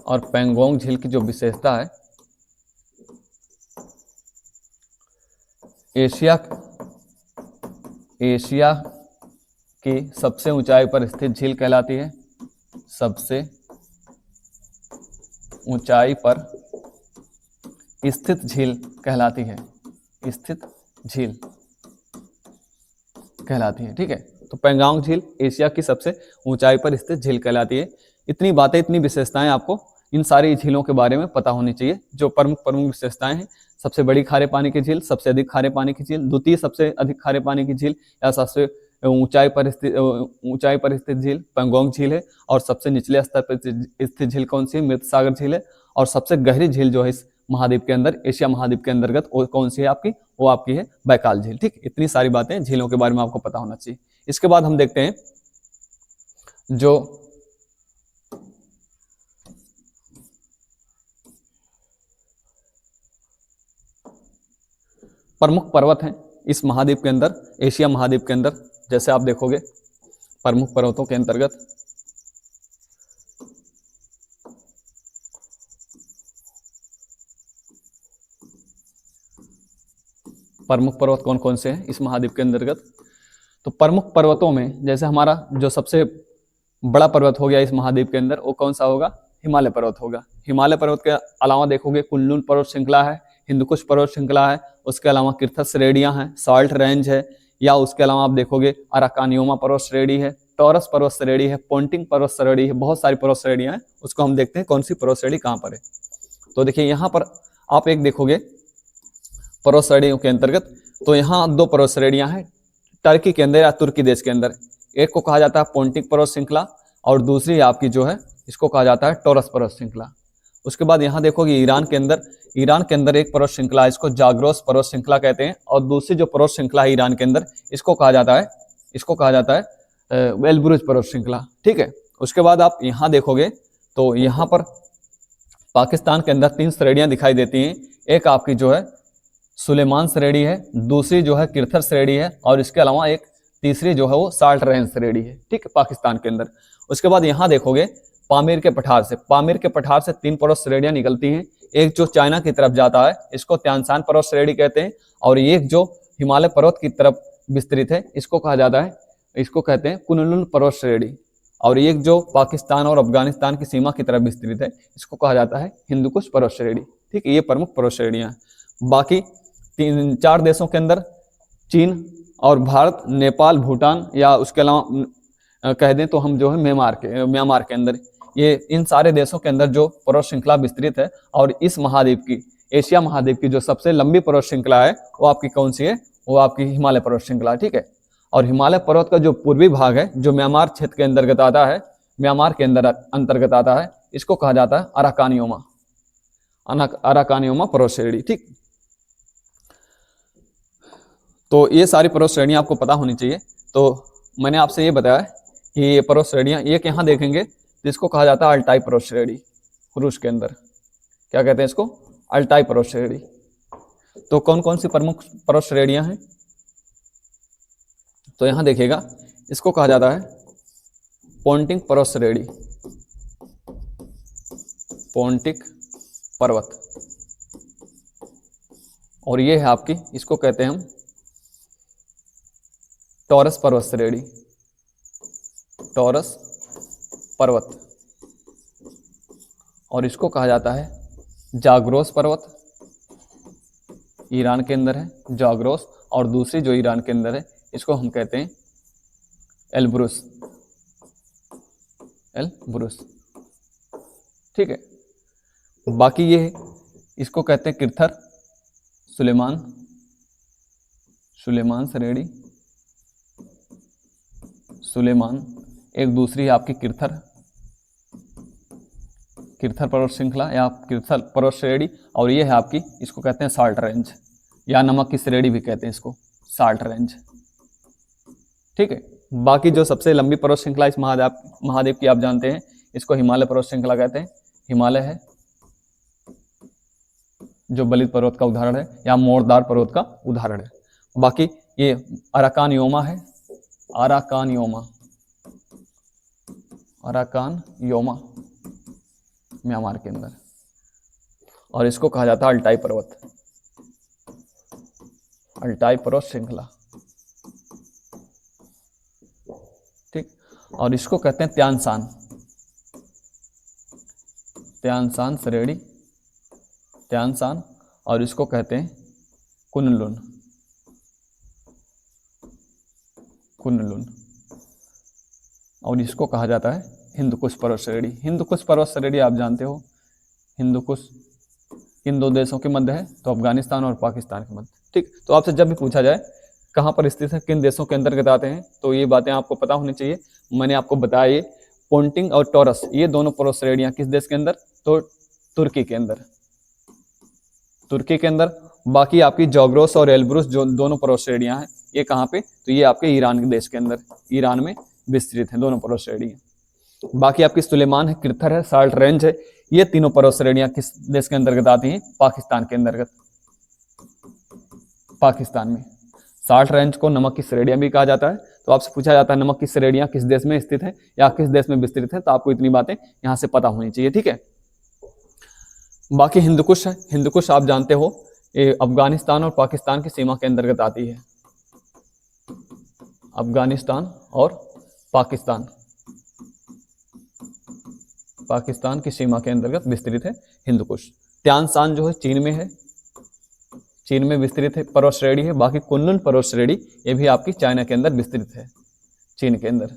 और पेंगोंग झील की जो विशेषता है, एशिया की सबसे ऊंचाई पर स्थित झील कहलाती है। सबसे ऊंचाई पर स्थित झील कहलाती है। स्थित झील कहलाती है, ठीक है। तो पेंगोंग झील एशिया की सबसे ऊंचाई पर स्थित झील कहलाती है। इतनी बातें, इतनी विशेषताएं आपको इन सारी झीलों के बारे में पता होनी चाहिए, जो प्रमुख विशेषताएं हैं। सबसे बड़ी खारे पानी की झील, सबसे अधिक खारे पानी की झील, द्वितीय सबसे अधिक खारे पानी की झील, या सबसे ऊंचाई पर स्थित झील पेंगोंग झील है। और सबसे निचले स्तर पर स्थित झील कौन सी है? मृत सागर झील है। और सबसे गहरी झील जो है इस महाद्वीप के अंदर, एशिया महाद्वीप के अंतर्गत, वो कौन सी है आपकी? वो आपकी है बैकाल झील, ठीक। इतनी सारी बातें झीलों के बारे में आपको पता होना चाहिए। इसके बाद हम देखते हैं जो प्रमुख पर्वत हैं इस महाद्वीप के अंदर, एशिया महाद्वीप के अंदर। जैसे आप देखोगे प्रमुख पर्वतों के अंतर्गत प्रमुख पर्वत कौन कौन से हैं इस महाद्वीप के अंतर्गत। तो प्रमुख पर्वतों में जैसे हमारा जो सबसे बड़ा पर्वत हो गया इस महाद्वीप के अंदर, वो कौन सा होगा, हिमालय पर्वत होगा। हिमालय पर्वत के अलावा देखोगे कुनलुन पर्वत श्रृंखला है, हिंदुकुश पर्वत श्रृंखला है, उसके अलावा किर्थर श्रेणियां हैं, साल्ट रेंज है, या उसके अलावा आप देखोगे अराकानियोमा पर्वत श्रेणी है, टॉरस पर्वत श्रेणी है, पोंटिंग पर्वत श्रेणी है, बहुत सारी पर्वत श्रेणियां हैं। उसको हम देखते हैं कौन सी पर्वत श्रेणी कहाँ पर है। तो देखिए यहाँ पर आप एक देखोगे पर्वत श्रेणियों के अंतर्गत, तो यहाँ दो पर्वत श्रेणियां हैं टर्की के अंदर या तुर्की देश के अंदर। एक को कहा जाता है पोंटिक पर्वत श्रृंखला और दूसरी आपकी जो है इसको कहा जाता है टॉरस पर्वत श्रृंखला। उसके बाद यहाँ देखोगे ईरान के अंदर एक पर्वत श्रृंखला है, इसको जाग्रोस पर्वत श्रृंखला कहते हैं, और दूसरी जो पर्वत श्रृंखला है ईरान के अंदर इसको कहा जाता है एल्ब्रुज पर्वत श्रृंखला। ठीक है। उसके बाद आप यहाँ देखोगे तो यहाँ पर पाकिस्तान के अंदर 3 श्रेणियां दिखाई देती हैं। एक आपकी जो है सुलेमान श्रेणी है, दूसरी जो है किर्थर श्रेणी है, और इसके अलावा एक तीसरी जो है वो साल्ट रेंज श्रेणी है। ठीक है, पाकिस्तान के अंदर। उसके बाद यहाँ देखोगे पामीर के पठार से 3 पर्वत श्रेणियां निकलती हैं। एक जो चाइना की तरफ जाता है इसको त्यांशान पर्वत श्रेणी कहते हैं, और एक जो हिमालय पर्वत की तरफ विस्तृत है इसको कहते हैं कुनलुन पर्वत श्रेणी, और एक जो पाकिस्तान और अफगानिस्तान की सीमा की तरफ विस्तृत है इसको कहा जाता है हिंदुकुश पर्वत श्रेणी। ठीक है, ये प्रमुख पर्वत श्रेणियां हैं। बाकी 3-4 देशों के अंदर चीन और भारत, नेपाल, भूटान, या उसके अलावा कह दें तो हम जो है म्यांमार के अंदर, ये इन सारे देशों के अंदर जो पर्वत श्रृंखला विस्तृत है। और इस महाद्वीप की, एशिया महाद्वीप की जो सबसे लंबी पर्वत श्रृंखला है वो आपकी कौन सी है, वो आपकी हिमालय पर्वत श्रृंखला। ठीक है। और हिमालय पर्वत का जो पूर्वी भाग है जो म्यांमार क्षेत्र के अंतर्गत आता है, म्यांमार के अंतर्गत आता है, इसको कहा जाता है अराकानियोमा पर्वत श्रेणी। ठीक, तो ये सारी पर्वत श्रेणियां आपको पता होनी चाहिए। तो मैंने आपसे ये बताया कि ये पर्वत श्रेणियां, एक यहाँ देखेंगे जिसको कहा जाता है अल्टाई पर्वत श्रेणी। रूस के अंदर क्या कहते हैं इसको, अल्टाई पर्वत श्रेणी। तो कौन कौन सी प्रमुख पर्वत श्रेणियां हैं, तो यहाँ देखिएगा इसको कहा जाता है पोंटिक पर्वत श्रेणी, पोंटिक पर्वत। और ये है आपकी, इसको कहते हैं हम टॉरस पर्वत श्रेणी, टॉरस पर्वत। और इसको कहा जाता है जाग्रोस पर्वत, ईरान के अंदर है जाग्रोस, और दूसरी जो ईरान के अंदर है इसको हम कहते हैं एल्ब्रुस। ठीक है। बाकी ये है, इसको कहते हैं किर्थर सुलेमान श्रेणी, सुलेमान। एक दूसरी है आपकी किर्थर पर्वत श्रृंखला या किर्थर पर्वत श्रेणी, और ये है आपकी, इसको कहते हैं साल्ट रेंज, या नमक की श्रेणी भी कहते हैं इसको, साल्ट रेंज। ठीक है। बाकी जो सबसे लंबी पर्वत श्रृंखला इस महाद्वीप की आप जानते हैं, इसको हिमालय पर्वत श्रृंखला कहते हैं। हिमालय है जो बलित पर्वत का उदाहरण है या मोरदार पर्वत का उदाहरण है। बाकी ये अराकानियोमा है, अराकानियोमा म्यांमार के अंदर, और इसको कहा जाता है अल्टाई पर्वत श्रृंखला। ठीक। और इसको कहते हैं त्यांशान श्रेणी, त्यांशान, और इसको कहते हैं कुनलुन। और इसको कहा जाता है हिंदुकुश पर्वत श्रेणी। हिंदुकुश पर्वत श्रेणी आप जानते हो, हिंदुकुश इन 2 देशों के मध्य है, तो अफगानिस्तान और पाकिस्तान के मध्य। ठीक। तो आपसे जब भी पूछा जाए कहाँ पर स्थित है, किन देशों के अंतर्गत आते हैं, तो ये बातें आपको पता होनी चाहिए। मैंने आपको बताया ये पोंटिंग और टॉरस, ये दोनों पर्वत श्रेणियां किस देश के अंदर, तो तुर्की के अंदर। बाकी आपकी जाग्रोस और एल्ब्रुस जो दोनों पर्वत श्रेणियां हैं, ये कहाँ पे, तो ये आपके ईरान के देश के अंदर, ईरान में विस्तृत हैं दोनों पर्वत श्रेणियां। बाकी आपकी सुलेमान है, किर्थर है, साल्ट रेंज है, ये तीनों पर्वत श्रेणियां किस देश के अंतर्गत आती हैं, पाकिस्तान के अंतर्गत। पाकिस्तान में। साल्ट रेंज को नमक की श्रेणियां भी कहा जाता है। तो आपसे पूछा जाता है नमक की श्रेणियां किस देश में स्थित है या किस देश में विस्तृत है, तो आपको इतनी बातें यहां से पता होनी चाहिए, ठीक है। बाकी हिंदू कुश है। हिंदू कुश आप जानते हो ये अफगानिस्तान और पाकिस्तान की सीमा के अंतर्गत आती है। अफगानिस्तान और पाकिस्तान की सीमा के अंतर्गत विस्तृत है हिंदू कुश। त्यान शान जो है चीन में है, चीन में विस्तृत है पर्वत श्रेणी है। बाकी कुनलुन पर्वत श्रेणी ये भी आपकी चाइना के अंदर विस्तृत है, चीन के अंदर।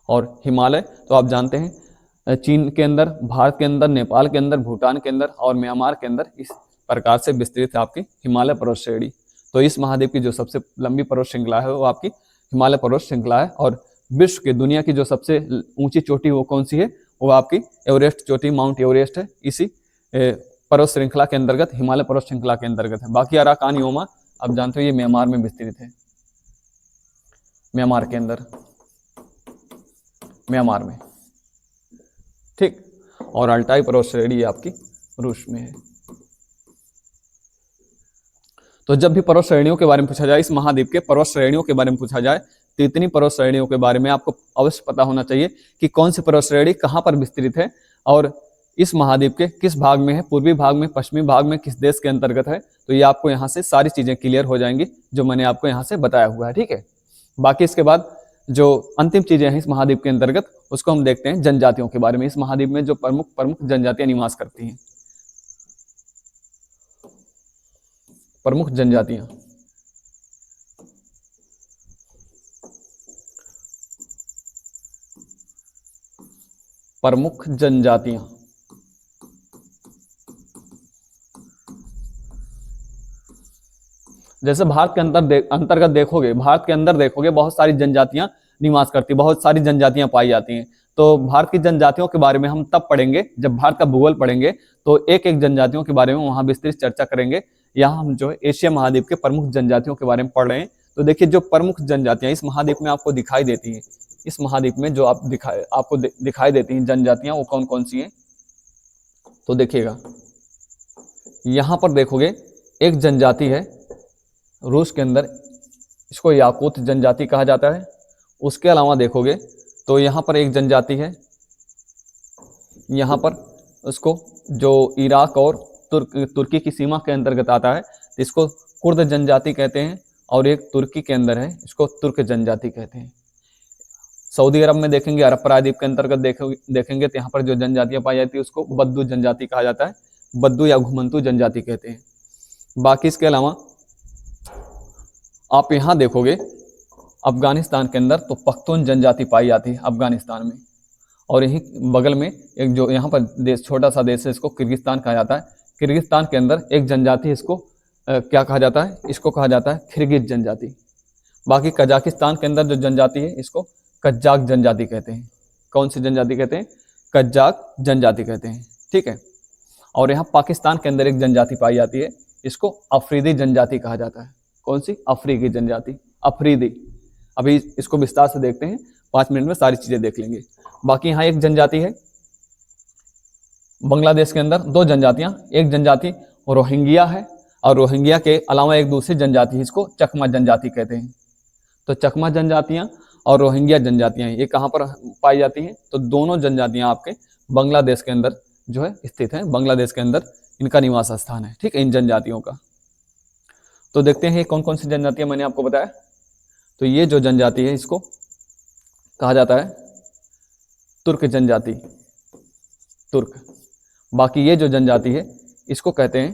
और हिमालय तो आप जानते हैं चीन के अंदर, भारत के अंदर, नेपाल के अंदर, भूटान के अंदर और म्यांमार के अंदर इस प्रकार से विस्तृत है आपकी हिमालय पर्वत श्रेणी। तो इस महाद्वीप की जो सबसे लंबी पर्वत श्रृंखला है वो आपकी हिमालय पर्वत श्रृंखला है। और विश्व की दुनिया की जो सबसे ऊंची चोटी वो कौन सी है, वो आपकी एवरेस्ट चोटी, माउंट एवरेस्ट है, इसी पर्वत श्रृंखला के अंतर्गत, हिमालय पर्वत श्रृंखला के अंतर्गत है। बाकी अराकान योमा आप जानते हो ये म्यांमार में विस्तृत है, म्यांमार के अंदर, म्यांमार में, ठीक। और अल्टाई पर्वत श्रेणी आपकी रूस में है। तो जब भी पर्वत श्रेणियों के बारे में पूछा जाए, इस महाद्वीप के पर्वत श्रेणियों के बारे में पूछा जाए, तो इतनी पर्वत श्रेणियों के बारे में आपको अवश्य पता होना चाहिए कि कौन सी पर्वत श्रेणी कहाँ पर विस्तृत है और इस महाद्वीप के किस भाग में है, पूर्वी भाग में, पश्चिमी भाग में, किस देश के अंतर्गत है। तो ये आपको यहाँ से सारी चीजें क्लियर हो जाएंगी जो मैंने आपको यहाँ से बताया हुआ है, ठीक है। बाकी इसके बाद जो अंतिम चीजें हैं इस महाद्वीप के अंतर्गत, उसको हम देखते हैं जनजातियों के बारे में। इस महाद्वीप में जो प्रमुख जनजातियां निवास करती हैं, प्रमुख जनजातियां, प्रमुख जनजातियां, जैसे भारत के अंतर्गत देखोगे, भारत के अंदर देखोगे बहुत सारी जनजातियां निवास करती, बहुत सारी जनजातियां पाई जाती हैं। तो भारत की जनजातियों के बारे में हम तब पढ़ेंगे जब भारत का भूगोल पढ़ेंगे, तो एक एक जनजातियों के बारे में वहां विस्तृत चर्चा करेंगे। यहाँ हम जो है एशिया महाद्वीप के प्रमुख जनजातियों के बारे में पढ़ रहे हैं। तो देखिए जो प्रमुख जनजातियां इस महाद्वीप में आपको दिखाई देती हैं, इस महाद्वीप में जो आपको दिखाई देती हैं जनजातियां, वो कौन कौन सी हैं, तो देखिएगा यहाँ पर देखोगे एक जनजाति है रूस के अंदर, इसको याकूत जनजाति कहा जाता है। उसके अलावा देखोगे तो यहाँ पर एक जनजाति है, यहाँ पर उसको जो इराक और तुर्की की सीमा के अंतर्गत आता है, इसको कुर्द जनजाति कहते हैं। और एक तुर्की के अंदर है, इसको तुर्क जनजाति कहते हैं। सऊदी अरब में देखेंगे, अरब प्रायद्वीप के अंतर्गत देखेंगे तो यहाँ पर जो जनजातियां पाई जाती है उसको बद्दू जनजाति कहा जाता है, बद्दू या घुमंतू जनजाति कहते हैं। बाकी इसके अलावा आप यहाँ देखोगे अफगानिस्तान के अंदर तो पख्तून जनजाति पाई जाती है अफगानिस्तान में। और यही बगल में एक जो यहाँ पर देश, छोटा सा देश है, इसको किर्गिस्तान कहा जाता है। किर्गिस्तान के अंदर एक जनजाति है, इसको क्या कहा जाता है, इसको कहा जाता है किर्गिज जनजाति। बाकी कजाकिस्तान के अंदर जो जनजाति है इसको कज्जाक जनजाति कहते हैं। कौन सी जनजाति कहते हैं, कज्जाक जनजाति कहते हैं, ठीक है। और यहाँ पाकिस्तान के अंदर एक जनजाति पाई जाती है, इसको अफरीदी जनजाति कहा जाता है। कौन सी, अफ्रीकी जनजाति, अफरीदी। अभी इसको विस्तार से देखते हैं, 5 मिनट में सारी चीजें देख लेंगे। बाकी यहाँ एक जनजाति है बांग्लादेश के अंदर, 2 जनजातियां, एक जनजाति रोहिंग्या है और रोहिंग्या के अलावा एक दूसरी जनजाति है, इसको चकमा जनजाति कहते हैं। तो चकमा जनजातियां और रोहिंग्या जनजातियां ये कहाँ पर पाई जाती हैं, तो दोनों जनजातियां आपके बांग्लादेश के अंदर जो है स्थित है, बांग्लादेश के अंदर इनका निवास स्थान है, ठीक है, इन जनजातियों का। तो देखते हैं कौन कौन सी जनजातियां मैंने आपको बताया। तो ये जो जनजाति है इसको कहा जाता है तुर्क जनजाति, तुर्क। बाकी ये जो जनजाति है इसको कहते हैं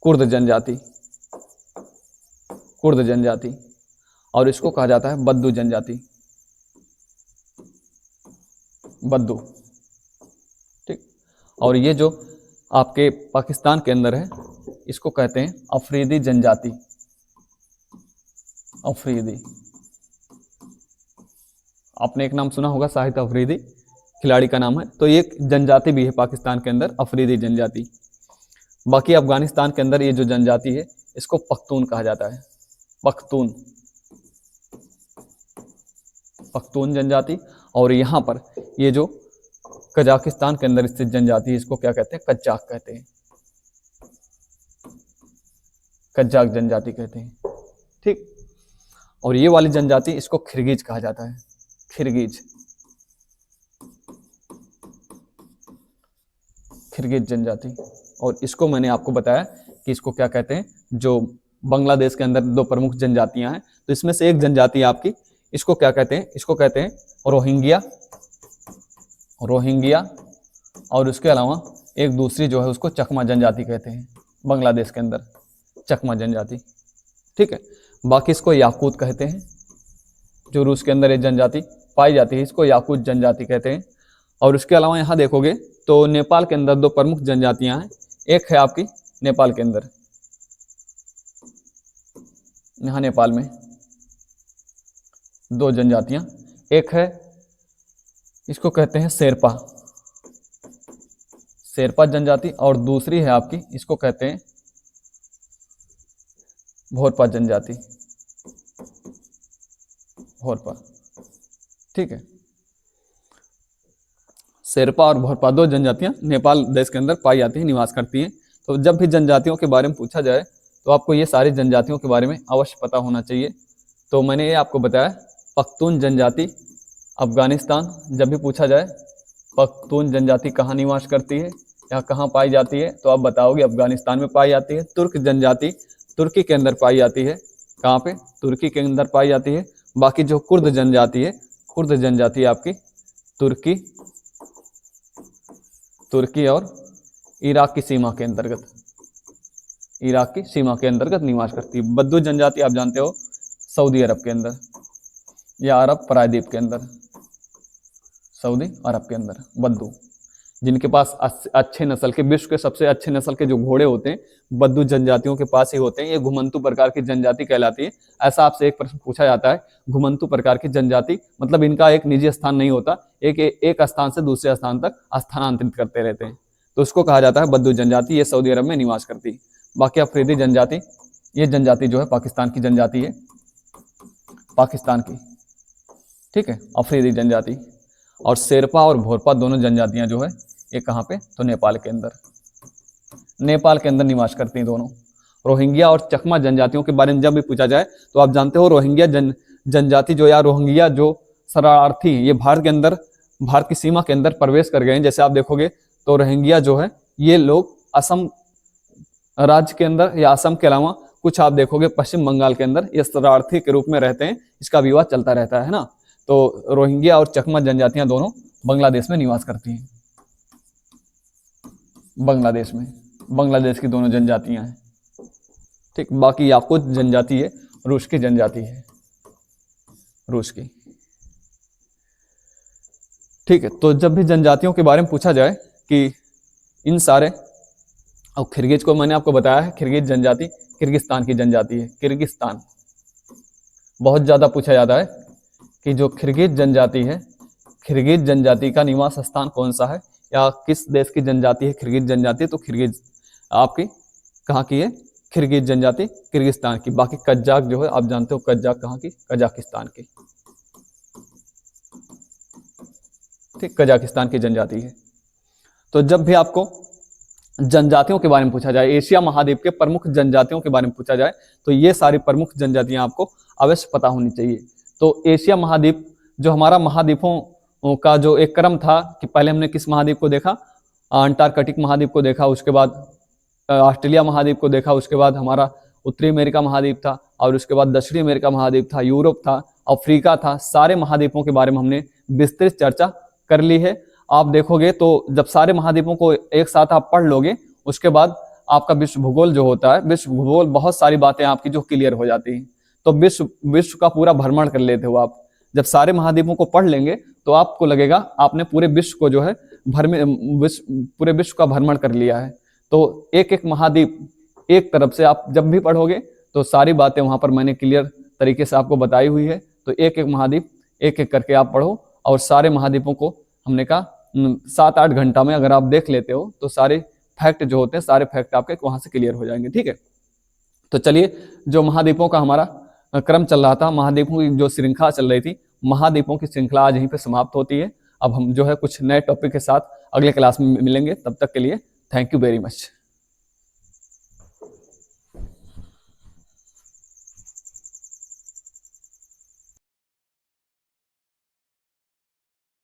कुर्द जनजाति, कुर्द जनजाति। और इसको कहा जाता है बद्दू जनजाति, बद्दू, ठीक। और ये जो आपके पाकिस्तान के अंदर है इसको कहते हैं अफरीदी जनजाति, अफरीदी। आपने एक नाम सुना होगा शाहिद अफरीदी, खिलाड़ी का नाम है। तो ये जनजाति भी है पाकिस्तान के अंदर, अफरीदी जनजाति। बाकी अफगानिस्तान के अंदर ये जो जनजाति है इसको पख्तून कहा जाता है, पख्तून, पख्तून जनजाति। और यहाँ पर ये जो कजाकिस्तान के अंदर स्थित जनजाति है इसको क्या कहते हैं, कज्जाक कहते हैं। कजाक जनजाति कहते हैं, ठीक। और ये वाली जनजाति, इसको खिरगिज कहा जाता है, खिरगिज, खिरगिज जनजाति। और इसको मैंने आपको बताया कि इसको क्या कहते हैं, जो बांग्लादेश के अंदर दो प्रमुख जनजातियां हैं, तो इसमें से एक जनजाति आपकी, इसको क्या कहते हैं, इसको कहते हैं रोहिंग्या, रोहिंग्या। और उसके अलावा एक दूसरी जो है उसको चकमा जनजाति कहते हैं, बांग्लादेश के अंदर चकमा जनजाति, ठीक है। बाकी इसको याकूत कहते हैं, जो रूस के अंदर ये जनजाति पाई जाती है, इसको याकूत जनजाति कहते हैं। और उसके अलावा यहाँ देखोगे तो नेपाल के अंदर दो प्रमुख जनजातियां हैं, एक है आपकी नेपाल के अंदर, यहाँ नेपाल में दो जनजातियां, एक है इसको कहते हैं शेरपा, शेरपा जनजाति, और दूसरी है आपकी, इसको कहते हैं भोरपा जनजाति, भोरपा, ठीक है। शेरपा और भोरपा दो जनजातियां नेपाल देश के अंदर पाई जाती हैं, निवास करती हैं। तो जब भी जनजातियों के बारे में पूछा जाए तो आपको ये सारी जनजातियों के बारे में अवश्य पता होना चाहिए। तो मैंने ये आपको बताया, पख्तून जनजाति अफगानिस्तान, जब भी पूछा जाए पख्तून जनजाति कहाँ निवास करती है या कहाँ पाई जाती है, तो आप बताओगे अफगानिस्तान में पाई जाती है। तुर्क जनजाति तुर्की के अंदर पाई जाती है, कहाँ पे, तुर्की के अंदर पाई जाती है। बाकी जो कुर्द जनजाति है, कुर्द जनजाति आपकी तुर्की और इराक की सीमा के अंतर्गत, इराक की सीमा के अंतर्गत निवास करती है। बद्दू जनजाति आप जानते हो सऊदी अरब के अंदर या अरब प्रायद्वीप के अंदर, सऊदी अरब के अंदर बद्दू, जिनके पास अच्छे नस्ल के, विश्व के सबसे अच्छे नस्ल के जो घोड़े होते हैं बद्दू जनजातियों के पास ही होते हैं। ये घुमंतू प्रकार की जनजाति कहलाती है। ऐसा आपसे एक प्रश्न पूछा जाता है, घुमंतू प्रकार की जनजाति मतलब इनका एक निजी स्थान नहीं होता, एक स्थान से दूसरे स्थान तक स्थानांतरित करते रहते हैं, तो उसको कहा जाता है बद्दू जनजाति। ये सऊदी अरब में निवास करती है। बाकी अफरीदी जनजाति, ये जनजाति जो है पाकिस्तान की जनजाति है, पाकिस्तान की, ठीक है, अफरीदी जनजाति। और शेरपा और भोरपा दोनों जनजातियां जो है ये कहाँ पे, तो नेपाल के अंदर, नेपाल के अंदर निवास करती हैं दोनों। रोहिंग्या और चकमा जनजातियों के बारे में जब भी पूछा जाए तो आप जानते हो रोहिंग्या जनजाति जो, या रोहिंग्या जो शरणार्थी, ये भारत के अंदर, भारत की सीमा के अंदर प्रवेश कर गए हैं। जैसे आप देखोगे तो रोहिंग्या जो है ये लोग असम राज्य के अंदर या असम के अलावा कुछ आप देखोगे पश्चिम बंगाल के अंदर ये शरणार्थी के रूप में रहते हैं। इसका विवाद चलता रहता है ना। तो रोहिंग्या और चकमा जनजातियां दोनों बांग्लादेश में निवास करती हैं, बांग्लादेश में, बांग्लादेश की दोनों जनजातियां हैं, ठीक। बाकी याकूत जनजाति है, रूस की जनजाति है, रूस की, ठीक है। तो जब भी जनजातियों के बारे में पूछा जाए कि इन सारे, और किर्गिज को मैंने आपको बताया है, किर्गिज जनजाति किर्गिस्तान की जनजाति है, किर्गिस्तान। बहुत ज्यादा पूछा जाता है कि जो किर्गिज जनजाति है, किर्गिज जनजाति का निवास स्थान कौन सा है या किस देश की जनजाति है किर्गिज जनजाति, तो किर्गिज आपकी कहाँ की है, किर्गिज जनजाति किर्गिस्तान की। बाकी कजाक जो है आप जानते हो, कजाक कहाँ की, कजाकिस्तान की, ठीक, कजाकिस्तान की जनजाति है। तो जब भी आपको जनजातियों के बारे में पूछा जाए, एशिया महाद्वीप के प्रमुख जनजातियों के बारे में पूछा जाए, तो ये सारी प्रमुख जनजातियां आपको अवश्य पता होनी चाहिए। तो एशिया महाद्वीप जो हमारा महाद्वीपों का जो एक क्रम था कि पहले हमने किस महाद्वीप को देखा, अंटार्कटिक महाद्वीप को देखा, उसके बाद ऑस्ट्रेलिया महाद्वीप को देखा, उसके बाद हमारा उत्तरी अमेरिका महाद्वीप था, और उसके बाद दक्षिणी अमेरिका महाद्वीप था, यूरोप था, अफ्रीका था। सारे महाद्वीपों के बारे में हमने विस्तृत चर्चा कर ली है। आप देखोगे तो जब सारे महाद्वीपों को एक साथ आप पढ़ लोगे, उसके बाद आपका विश्व भूगोल जो होता है, विश्व भूगोल बहुत सारी बातें आपकी जो क्लियर हो जाती हैं। तो विश्व का पूरा भ्रमण कर लेते हो आप। जब सारे महाद्वीपों को पढ़ लेंगे तो आपको लगेगा आपने पूरे विश्व को जो है पूरे विश्व का भ्रमण कर लिया है। तो एक एक महाद्वीप एक तरफ से आप जब भी पढ़ोगे तो सारी बातें वहां पर मैंने क्लियर तरीके से आपको बताई हुई है। तो एक एक महाद्वीप एक एक करके आप पढ़ो, और सारे महाद्वीपों को हमने कहा 7-8 घंटा में अगर आप देख लेते हो तो सारे फैक्ट जो होते हैं, सारे फैक्ट आपके वहां से क्लियर हो जाएंगे, ठीक है। तो चलिए, जो महाद्वीपों का हमारा क्रम चल रहा था, महाद्वीपों की जो श्रृंखला चल रही थी, महाद्वीपों की श्रृंखला आज यहीं पे समाप्त होती है। अब हम जो है कुछ नए टॉपिक के साथ अगले क्लास में मिलेंगे। तब तक के लिए थैंक यू वेरी मच।